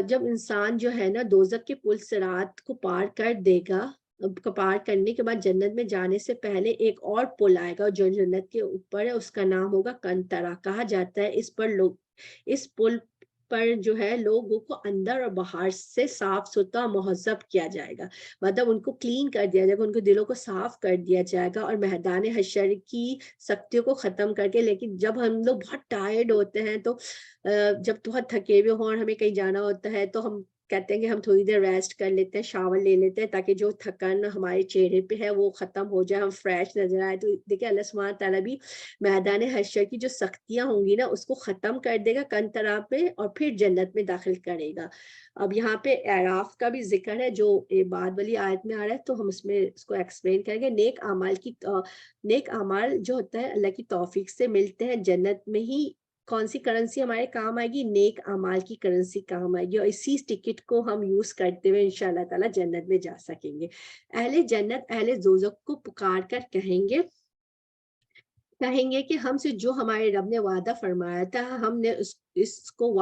جب انسان جو ہے نا دوزخ کے پل صراط کو پار کر دے گا، پار کرنے کے بعد جنت میں جانے سے پہلے ایک اور پل آئے گا جو جنت کے اوپر ہے، اس کا نام ہوگا کنترا۔ کہا جاتا ہے اس پل پر جو ہے لوگوں کو اندر اور باہر سے صاف ستھرا مہذب کیا جائے گا، مطلب ان کو کلین کر دیا جائے گا، ان کے دلوں کو صاف کر دیا جائے گا، اور میدان حشر کی سختیوں کو ختم کر کے۔ لیکن جب ہم لوگ بہت ٹائرڈ ہوتے ہیں، تو جب بہت تھکے ہوئے ہوں اور ہمیں کہیں جانا ہوتا ہے تو ہم کہتے ہیں کہ ہم تھوڑی دیر ریسٹ کر لیتے ہیں، شاور لے لیتے ہیں، تاکہ جو تھکن ہمارے چہرے پہ ہے وہ ختم ہو جائے، ہم فریش نظر آئے۔ تو دیکھیں اللہ سبحانہ تعالیٰ بھی میدان حشر کی جو سختیاں ہوں گی نا اس کو ختم کر دے گا کنترا پہ، اور پھر جنت میں داخل کرے گا۔ اب یہاں پہ اعراف کا بھی ذکر ہے جو بعد والی آیت میں آ رہا ہے، تو ہم اس کو ایکسپلین کریں گے۔ نیک اعمال جو ہوتا ہے اللہ کی توفیق سے ملتے ہیں جنت میں ہی۔ کون سی کرنسی ہمارے کام آئے گی؟ نیک اعمال کی کرنسی کام آئے گی، اور اسی ٹکٹ کو ہم یوز کرتے ہوئے انشاءاللہ تعالیٰ جنت میں جا سکیں گے۔ اہل جنت اہل دوزخ کو پکار کر کہیں گے کہیں گے کہ ہم سے جو ہمارے رب نے وعدہ فرمایا تھا ہم نے اس کو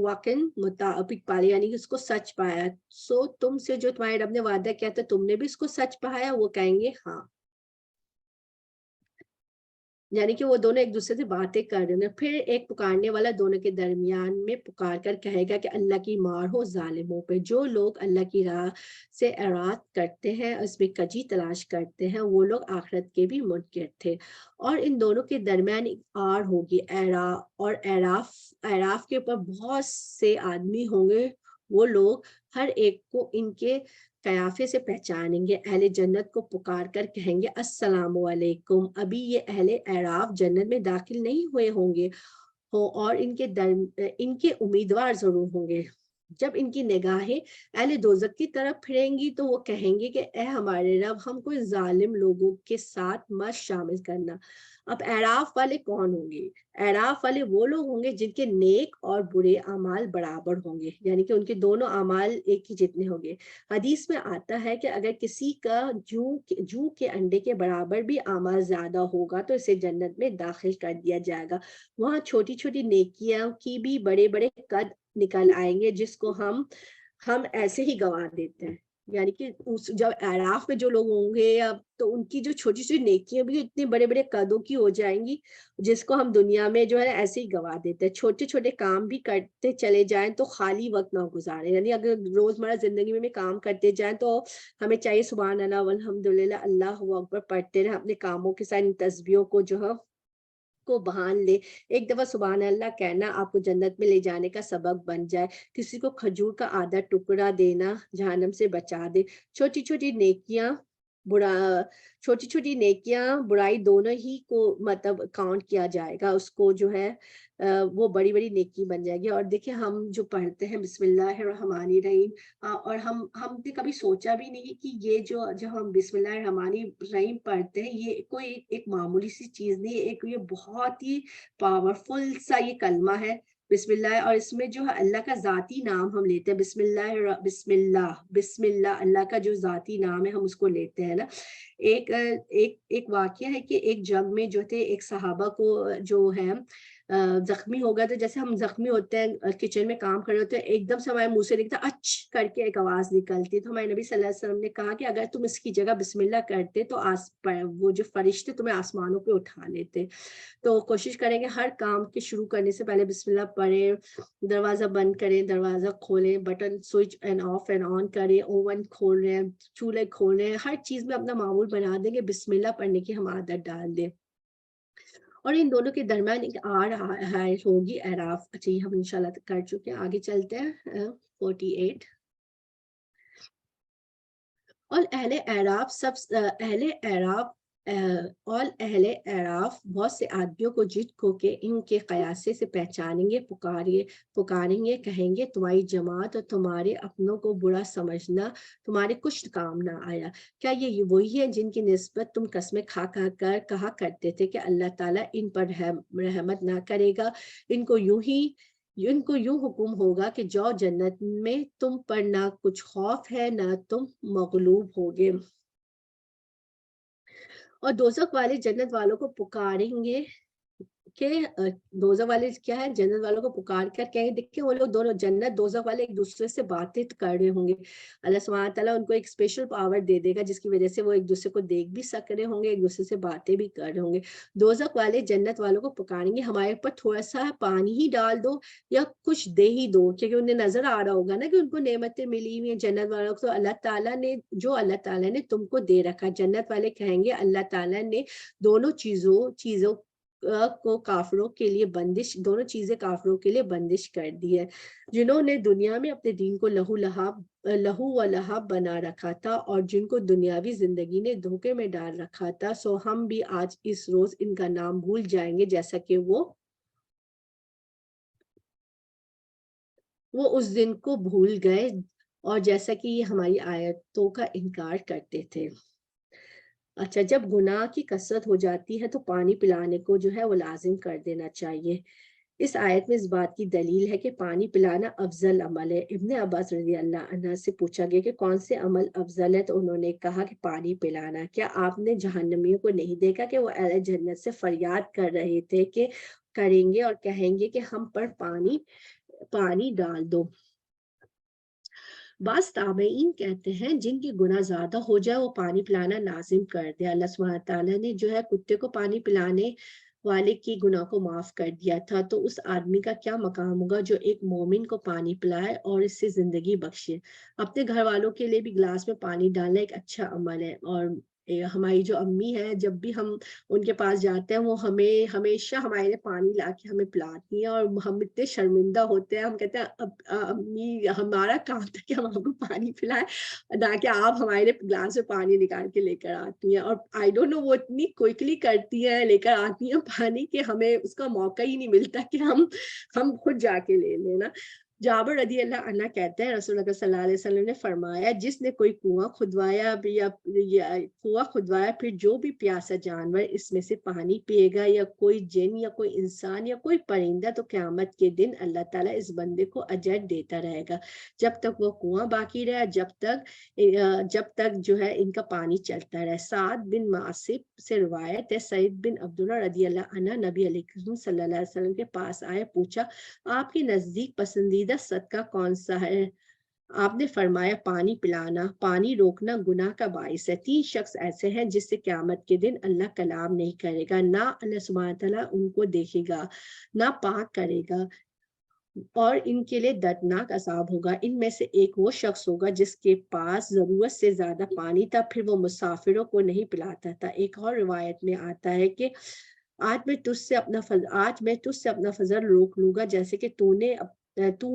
واقعاً مطابق پایا، یعنی کہ اس کو سچ پایا. سو تم سے جو تمہارے رب نے وعدہ کیا تھا تم نے بھی اس کو سچ پایا؟ وہ کہیں گے ہاں. یعنی کہ وہ دونوں ایک دوسرے سے باتیں کر رہے ہیں. پھر ایک پکارنے والا دونوں کے درمیان میں پکار کر کہے گا کہ اللہ کی مار ہو ظالموں پہ. جو لوگ اللہ کی راہ سے اعراض کرتے ہیں، اس میں کجی تلاش کرتے ہیں، وہ لوگ آخرت کے بھی منکر تھے. اور ان دونوں کے درمیان ایک آڑ ہوگی، اور اعراف کے اوپر بہت سے آدمی ہوں گے. وہ لوگ ہر ایک کو ان کے قیافے سے پہچانیں گے. اہل جنت کو پکار کر کہیں گے السلام علیکم. ابھی یہ اہل اعراف جنت میں داخل نہیں ہوئے ہوں گے اور ان کے امیدوار ضرور ہوں گے. جب ان کی نگاہیں اہل دوزخ کی طرف پھریں گی تو وہ کہیں گے کہ اے ہمارے رب، ہم کو ظالم لوگوں کے ساتھ مت شامل کرنا. اب اعراف والے کون ہوں گے؟ اعراف والے وہ لوگ ہوں گے جن کے نیک اور برے اعمال برابر ہوں گے، یعنی کہ ان کے دونوں اعمال ایک ہی جتنے ہوں گے. حدیث میں آتا ہے کہ اگر کسی کا جو کے انڈے کے برابر بھی اعمال زیادہ ہوگا تو اسے جنت میں داخل کر دیا جائے گا. وہاں چھوٹی چھوٹی نیکیاں کی بھی بڑے بڑے قد نکل آئیں گے جس کو ہم ایسے ہی گوا دیتے ہیں. یعنی کہ جب اعراف میں جو لوگ ہوں گے اب تو ان کی جو چھوٹی چھوٹی نیکیاں بھی اتنے بڑے بڑے قدوں کی ہو جائیں گی جس کو ہم دنیا میں جو ہے ایسے ہی گوا دیتے ہیں. چھوٹے چھوٹے کام بھی کرتے چلے جائیں تو خالی وقت نہ گزارے. یعنی اگر روزمرہ زندگی میں کام کرتے جائیں تو ہمیں چاہیے سبحان اللہ والحمدللہ اللہ اکبر پڑھتے رہیں، اپنے کاموں کے ساتھ ان تسبیحوں کو جو ہے کو بہان لے. ایک دفعہ سبحان اللہ کہنا آپ کو جنت میں لے جانے کا سبب بن جائے. کسی کو کھجور کا آدھا ٹکڑا دینا جہنم سے بچا دے. چھوٹی چھوٹی نیکیاں چھوٹی چھوٹی نیکیاں برائی دونوں ہی کو مطلب کاؤنٹ کیا جائے گا، اس کو جو ہے وہ بڑی بڑی نیکی بن جائے گی. اور دیکھیں ہم جو پڑھتے ہیں بسم اللہ الرحمن الرحیم، اور ہم نے کبھی سوچا بھی نہیں کہ یہ جو ہم بسم اللہ الرحمن الرحیم پڑھتے ہیں یہ کوئی ایک معمولی سی چیز نہیں، ایک یہ بہت ہی پاورفل سا یہ کلمہ ہے بسم اللہ. اور اس میں جو ہے اللہ کا ذاتی نام ہم لیتے ہیں. بسم اللہ بسم اللہ بسم اللہ، اللہ کا جو ذاتی نام ہے ہم اس کو لیتے ہیں نا. ایک واقعہ ہے کہ ایک جنگ میں جو تھے ایک صحابہ کو جو ہے زخمی ہو گیا. تو جیسے ہم زخمی ہوتے ہیں کچن میں کام کر رہے ہوتے ہیں، ایک دم سے ہمارے منہ سے نکلتا اچ کر کے ایک آواز نکلتی ہے. تو ہمارے نبی صلی اللہ علیہ وسلم نے کہا کہ اگر تم اس کی جگہ بسم اللہ کرتے تو وہ جو فرشتے تمہیں آسمانوں پہ اٹھا لیتے. تو کوشش کریں گے ہر کام کے شروع کرنے سے پہلے بسم اللہ پڑھیں. دروازہ بند کریں، دروازہ کھولیں، button switch and of and on کریں، اوون کھول رہے ہیں، چولہے کھول رہے ہیں، ہر چیز میں اپنا معمول بنا دیں گے بسم اللہ پڑھنے کی ہم عادت ڈال دیں. اور ان دونوں کے درمیان ایک آڑ ہوگی اعراف. اچھا یہ ہم انشاءاللہ کر چکے ہیں، آگے چلتے ہیں 48. اور اہل اعراف بہت سے آدمیوں کو جن کو کہ ان کے قیاسے سے پہچانیں گے، پکاریں گے، کہیں گے تمہاری جماعت اور تمہارے اپنوں کو برا سمجھنا تمہارے کچھ کام نہ آیا. کیا یہ وہی ہے جن کی نسبت تم قسمیں کھا کر کہا کرتے تھے کہ اللہ تعالیٰ ان پر رحمت نہ کرے گا؟ ان کو یوں حکم ہوگا کہ جاؤ جنت میں، تم پر نہ کچھ خوف ہے نہ تم مغلوب ہوگے. اور دوزخ والے جنت والوں کو پکاریں گے کہ دوزخ والے کیا ہے جنت والوں کو پکار کر کہیں. دیکھیں وہ لوگ دونوں جنت دوزخ والے ایک دوسرے سے باتیں کر رہے ہوں گے. اللہ سبحانہ تعالیٰ ان کو ایک اسپیشل پاور دے دے گا جس کی وجہ سے وہ ایک دوسرے کو دیکھ بھی سک رہے ہوں گے، ایک دوسرے سے باتیں بھی کر رہے ہوں گے. دوزخ والے جنت والوں کو پکاریں گے ہمارے اوپر تھوڑا سا پانی ہی ڈال دو یا کچھ دے ہی دو، کیونکہ انہیں نظر آ رہا ہوگا نا کہ ان کو نعمتیں ملی ہوئی ہیں جنت والوں کو. تو اللہ تعالیٰ نے تم کو دے رکھا. جنت والے کہیں گے اللہ تعالیٰ نے دونوں چیزوں کو کافروں کے لیے دونوں چیزیں کافروں کے لیے بندش کر دی ہے. جنہوں نے دنیا میں اپنے دین کو لہو و لہب بنا رکھا تھا اور جن کو دنیاوی زندگی نے دھوکے میں ڈال رکھا تھا، سو ہم بھی آج اس روز ان کا نام بھول جائیں گے جیسا کہ وہ اس دن کو بھول گئے اور جیسا کہ یہ ہماری آیتوں کا انکار کرتے تھے. اچھا جب گناہ کی کثرت ہو جاتی ہے تو پانی پلانے کو جو ہے وہ لازم کر دینا چاہیے. اس آیت میں اس بات کی دلیل ہے کہ پانی پلانا افضل عمل ہے۔ ابن عباس رضی اللہ عنہ سے پوچھا گیا کہ کون سے عمل افضل ہے، تو انہوں نے کہا کہ پانی پلانا۔ کیا آپ نے جہنمیوں کو نہیں دیکھا کہ وہ اہل جنت سے فریاد کر رہے تھے کہ کریں گے اور کہیں گے کہ ہم پر پانی ڈال دو۔ بعض تابعین کہتے ہیں جن کی گناہ زیادہ ہو جائے وہ پانی پلانا لازم کر دے۔ اللہ سبحانہ تعالیٰ نے جو ہے کتے کو پانی پلانے والے کی گناہ کو معاف کر دیا تھا، تو اس آدمی کا کیا مقام ہوگا جو ایک مومن کو پانی پلائے اور اس سے زندگی بخشے۔ اپنے گھر والوں کے لیے بھی گلاس میں پانی ڈالنا ایک اچھا عمل ہے، اور ہماری جو امی ہے جب بھی ہم ان کے پاس جاتے ہیں وہ ہمیں ہمیشہ ہمارے لیے پانی لا کے ہمیں پلاتی ہیں، اور ہم اتنے شرمندہ ہوتے ہیں، ہم کہتے ہیں اب امی ہمارا کام تھا کہ ہم آپ کو پانی پلائیں، نہ کہ آپ ہمارے لیے گلاس میں پانی نکال کے لے کر آتی ہیں۔ اور آئی ڈونٹ نو وہ اتنی کوئکلی کرتی ہیں، لے کر آتی ہیں پانی، کہ ہمیں اس کا موقع ہی نہیں ملتا کہ ہم خود جا کے لے لیں نا۔ جابر رضی اللہ عنہ کہتے ہیں رسول اللہ صلی اللہ علیہ وسلم نے فرمایا جس نے کوئی کنواں کھدوایا پھر جو بھی پیاسا جانور اس میں سے پانی پیے گا، یا کوئی جن یا کوئی انسان یا کوئی پرندہ، تو قیامت کے دن اللہ تعالیٰ اس بندے کو اجر دیتا رہے گا جب تک وہ کنواں باقی رہا، جب تک جو ہے ان کا پانی چلتا رہے۔ سعد بن معصب سے روایت ہے، سعید بن عبداللہ رضی اللہ عنہ نبی علیہ وسلم صلی اللہ علیہ وسلم کے پاس آئے، پوچھا آپ کے نزدیک پسندیدہ صدقہ کون سا ہے؟ آپ نے فرمایا پانی پلانا، پانی روکنا گناہ کا باعث ہے۔ 3 شخص ایسے ہیں جس سے قیامت کے دن اللہ کلام نہیں کرے گا، نہ اللہ سبحانہ تعالیٰ ان کو دیکھے گا، نہ پاک کرے گا، اور ان کے لیے دردناک عذاب ہوگا۔ ان میں سے ایک وہ شخص ہوگا جس کے پاس ضرورت سے زیادہ پانی تھا، پھر وہ مسافروں کو نہیں پلاتا تھا۔ ایک اور روایت میں آتا ہے کہ آج میں تجھ سے اپنا فضل روک لوں گا جیسے کہ تو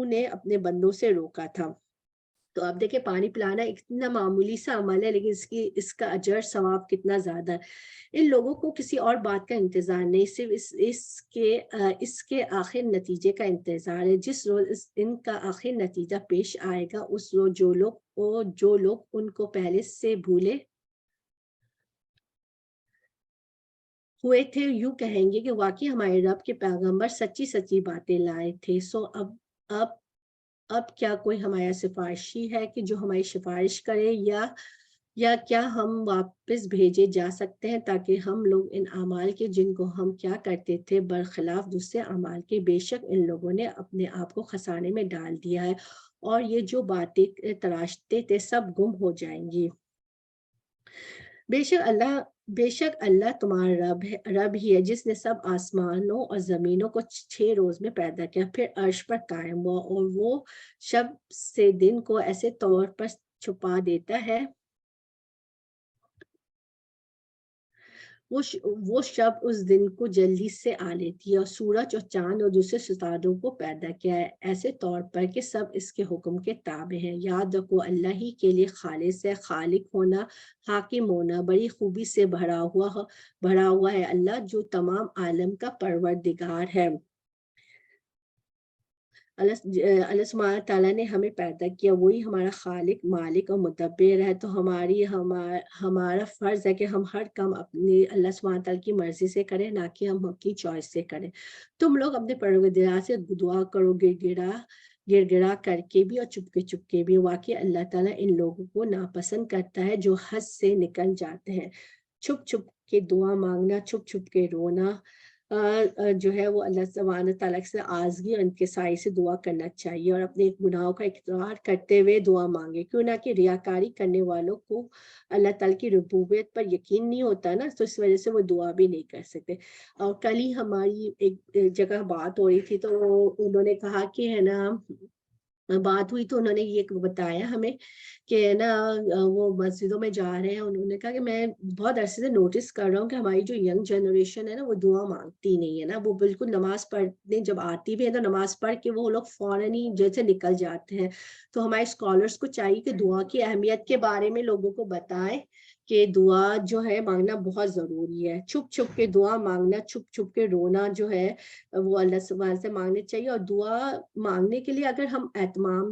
نے اپنے بندوں سے روکا تھا۔ تو آپ دیکھیں پانی پلانا اتنا معمولی سا عمل ہے، لیکن اس کا اجر ثواب کتنا زیادہ ہے۔ ان لوگوں کو کسی اور بات کا انتظار نہیں، صرف اس کے آخر نتیجے کا انتظار ہے۔ جس روز ان کا آخر نتیجہ پیش آئے گا، اس روز جو لوگ ان کو پہلے سے بھولے ہوئے تھے یوں کہیں گے کہ واقعی ہمارے رب کے پیغمبر سچی سچی باتیں لائے تھے، سو اب کیا کوئی ہمارا سفارشی ہے کہ جو ہماری سفارش کرے، یا کیا ہم واپس بھیجے جا سکتے ہیں تاکہ ہم لوگ ان اعمال کے جن کو ہم کیا کرتے تھے برخلاف دوسرے اعمال کے، بے شک ان لوگوں نے اپنے آپ کو خسانے میں ڈال دیا ہے، اور یہ جو باتیں تراشتے تھے سب گم ہو جائیں گی۔ بے شک اللہ تمہارا رب ہی ہے جس نے سب آسمانوں اور زمینوں کو 6 روز میں پیدا کیا، پھر عرش پر قائم ہوا، اور وہ شب سے دن کو ایسے طور پر چھپا دیتا ہے، وہ شب اس دن کو جلدی سے آ لیتی ہے، اور سورج اور چاند اور دوسرے ستاروں کو پیدا کیا ہے ایسے طور پر کہ سب اس کے حکم کے تابع ہیں۔ یاد رکھو اللہ ہی کے لیے خالص ہے، خالق ہونا، حاکم ہونا، بڑی خوبی سے بھرا ہوا ہے اللہ جو تمام عالم کا پروردگار ہے۔ اللہ سبحانہ تعالیٰ نے ہمیں پیدا کیا، وہی ہمارا خالق، مالک اور مدبر ہے، تو ہمارا فرض ہے کہ ہم ہر کام اپنی اللہ سبحانہ تعالیٰ کی مرضی سے کریں، نہ کہ ہم اپنی چوائس سے کریں۔ تم لوگ اپنے پروردگار سے دعا کرو، گر گڑا کر کے بھی اور چپ کے بھی، واقعی اللہ تعالیٰ ان لوگوں کو ناپسند کرتا ہے جو حد سے نکل جاتے ہیں۔ چھپ کے دعا مانگنا، چھپ کے رونا جو ہے وہ اللہ سبحانہ تعالیٰ سے عاجزی اور انکساری سے دعا کرنا چاہیے، اور اپنے گناہوں کا اقرار کرتے ہوئے دعا مانگے، کیوں نہ کہ ریاکاری کرنے والوں کو اللہ تعالیٰ کی ربوبیت پر یقین نہیں ہوتا نا، تو اس وجہ سے وہ دعا بھی نہیں کر سکتے۔ اور کل ہی ہماری ایک جگہ بات ہو رہی تھی، تو انہوں نے کہا کہ ہے نا بات ہوئی، تو انہوں نے یہ بتایا ہمیں کہ نا وہ مسجدوں میں جا رہے ہیں، انہوں نے کہا کہ میں بہت عرصے سے نوٹس کر رہا ہوں کہ ہماری جو ینگ جنریشن ہے نا وہ دعا مانگتی نہیں ہے نا، وہ بالکل نماز پڑھنے جب آتی بھی ہے تو نماز پڑھ کے وہ لوگ فوراً ہی جیسے نکل جاتے ہیں۔ تو ہمارے اسکالرس کو چاہیے کہ دعا کی اہمیت کے بارے میں لوگوں کو بتائیں کہ دعا جو ہے مانگنا بہت ضروری ہے، چھپ کے دعا مانگنا، چھپ کے رونا جو ہے وہ اللہ سبحانہ سے مانگنے چاہیے۔ اور دعا مانگنے کے لیے اگر ہم اہتمام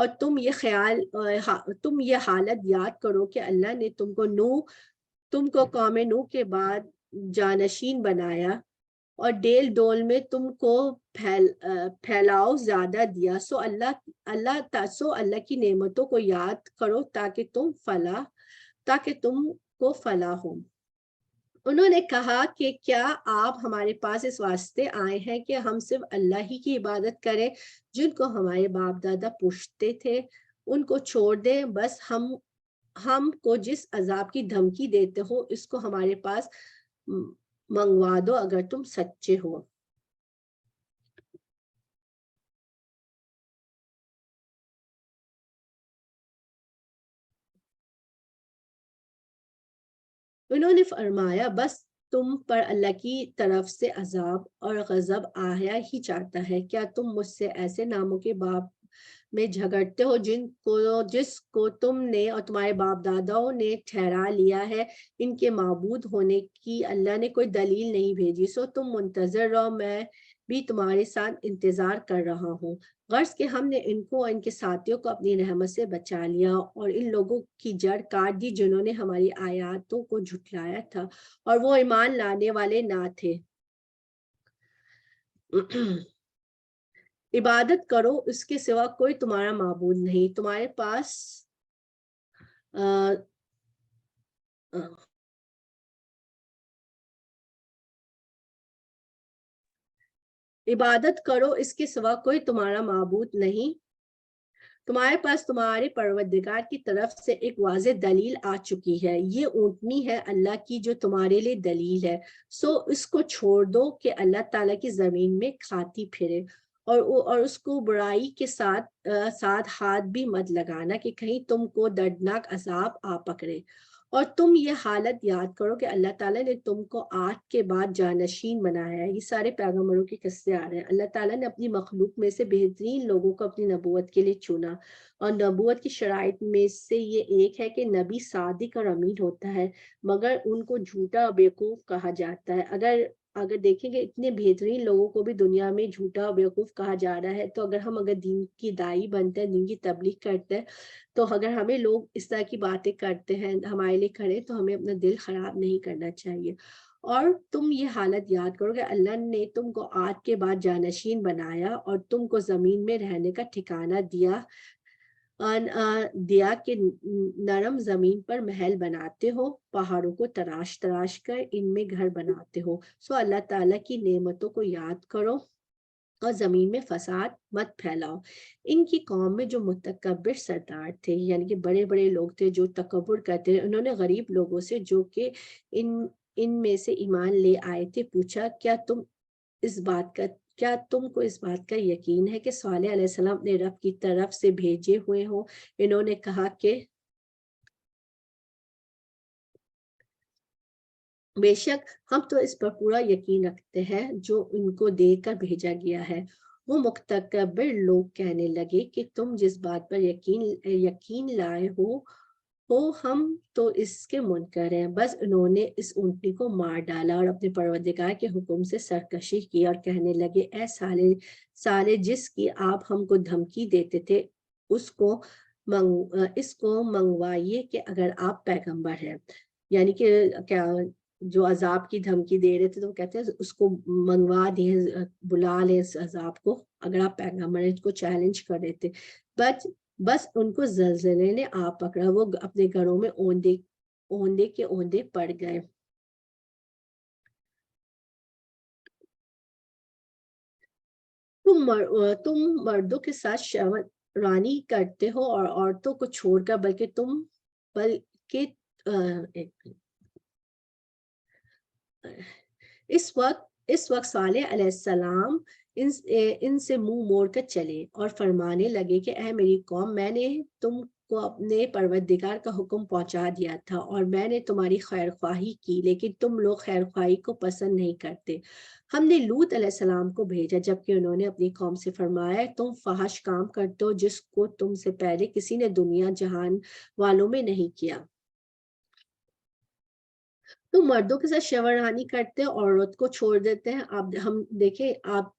اور تم یہ حالت یاد کرو کہ اللہ نے تم کو قوم نوح کے بعد جانشین بنایا اور ڈیل ڈول میں تم کو پھیلاؤ زیادہ دیا. سو اللہ کی نعمتوں کو یاد کرو تاکہ تم کو فلاح ہو. انہوں نے کہا کہ کیا آپ ہمارے پاس اس واسطے آئے ہیں کہ ہم صرف اللہ ہی کی عبادت کریں جن کو ہمارے باپ دادا پوچھتے تھے؟ ان کو چھوڑ دیں. بس ہم کو جس عذاب کی دھمکی دیتے ہو اس کو ہمارے پاس منگوا دو اگر تم سچے ہو. انہوں نے فرمایا بس تم پر اللہ کی طرف سے عذاب اور غضب آیا ہی چاہتا ہے. کیا تم مجھ سے ایسے ناموں کے باب میں جھگڑتے ہو جس کو تم نے اور تمہارے باپ داداؤں نے ٹھہرا لیا ہے؟ ان کے معبود ہونے کی اللہ نے کوئی دلیل نہیں بھیجی. سو تم منتظر رہو، میں بھی تمہارے ساتھ انتظار کر رہا ہوں. غرض کہ ہم نے ان کو اور ان کے ساتھیوں کو اپنی رحمت سے بچا لیا اور ان لوگوں کی جڑ کاٹ دی جنہوں نے ہماری آیاتوں کو جھٹلایا تھا اور وہ ایمان لانے والے نہ تھے. عبادت کرو اس کے سوا کوئی تمہارا معبود نہیں. تمہارے پاس عبادت کرو اس کے سوا کوئی تمہارا معبود نہیں. تمہارے پاس تمہارے پروردگار کی طرف سے ایک واضح دلیل آ چکی ہے. یہ اونٹنی ہے اللہ کی جو تمہارے لیے دلیل ہے. سو اس کو چھوڑ دو کہ اللہ تعالیٰ کی زمین میں کھاتی پھرے اور اس کو برائی کے ساتھ ہاتھ بھی مت لگانا کہ کہیں تم کو دردناک عذاب آ پکڑے. اور تم یہ حالت یاد کرو کہ اللہ تعالیٰ نے تم کو آگ کے بعد جانشین بنایا ہے. یہ سارے پیغمبروں کے قصے آ رہے ہیں. اللہ تعالیٰ نے اپنی مخلوق میں سے بہترین لوگوں کو اپنی نبوت کے لیے چنا اور نبوت کی شرائط میں سے یہ ایک ہے کہ نبی صادق اور امین ہوتا ہے مگر ان کو جھوٹا اور بیوقوف کہا جاتا ہے. اگر دیکھیں کہ اتنے بہترین لوگوں کو بھی دنیا میں جھوٹا اور بیوقوف کہا جا رہا ہے تو اگر دین کی داعی بنتے ہیں، دین کی تبلیغ کرتے ہیں، تو اگر ہمیں لوگ اس طرح کی باتیں کرتے ہیں ہمارے لیے کریں تو ہمیں اپنا دل خراب نہیں کرنا چاہیے. اور تم یہ حالت یاد کرو کہ اللہ نے تم کو آگ کے بعد جانشین بنایا اور تم کو زمین میں رہنے کا ٹھکانہ دیا کہ نرم زمین پر محل بناتے ہو، پہاڑوں کو تراش کر ان میں گھر بناتے ہو. سو اللہ تعالیٰ کی نعمتوں کو یاد کرو اور زمین میں فساد مت پھیلاؤ. ان کی قوم میں جو متکبر سردار تھے یعنی کہ بڑے بڑے لوگ تھے جو تکبر کرتے تھے، انہوں نے غریب لوگوں سے جو کہ ان میں سے ایمان لے آئے تھے پوچھا کیا تم کو اس بات کا یقین ہے کہ صالح علیہ السلام اپنے رب کی طرف سے بھیجے ہوئے ہوں؟ انہوں نے کہا کہ بے شک ہم تو اس پر پورا یقین رکھتے ہیں جو ان کو دے کر بھیجا گیا ہے. وہ متکبر لوگ کہنے لگے کہ تم جس بات پر یقین لائے ہو ہم تو اس کے منکر ہیں. بس انہوں نے اس اونٹنی کو مار ڈالا اور اپنے پروردگار کے حکم سے سرکشی کی اور کہنے لگے اے سالے جس کی آپ ہم کو دھمکی دیتے تھے اس کو منگوائیے کہ اگر آپ پیغمبر ہیں. یعنی کہ کیا جو عذاب کی دھمکی دے رہے تھے تو وہ کہتے ہیں اس کو منگوا دیں، بلا لیں اس عذاب کو اگر آپ پیغمبر ہیں. اس کو چیلنج کر رہے تھے. بس ان کو زلزلے نے آ پکڑا، وہ اپنے گھروں میں اوندے کے اوندے پڑ گئے. تم مردوں کے ساتھ شورانی کرتے ہو اور عورتوں کو چھوڑ کر بلکہ اس وقت صالح علیہ السلام ان سے منہ موڑ کر چلے اور فرمانے لگے کہ اے میری قوم، میں نے تم کو اپنے پروردگار کا حکم پہنچا دیا تھا اور میں نے تمہاری خیر خواہی کی، لیکن تم لوگ خیر خواہی کو پسند نہیں کرتے. ہم نے لوط علیہ السلام کو بھیجا جبکہ انہوں نے اپنی قوم سے فرمایا تم فحش کام کرتے ہو جس کو تم سے پہلے کسی نے دنیا جہان والوں میں نہیں کیا. تو مردوں کے ساتھ شورانی کرتے ہیں، عورت کو چھوڑ دیتے ہیں. ہم دیکھیں آپ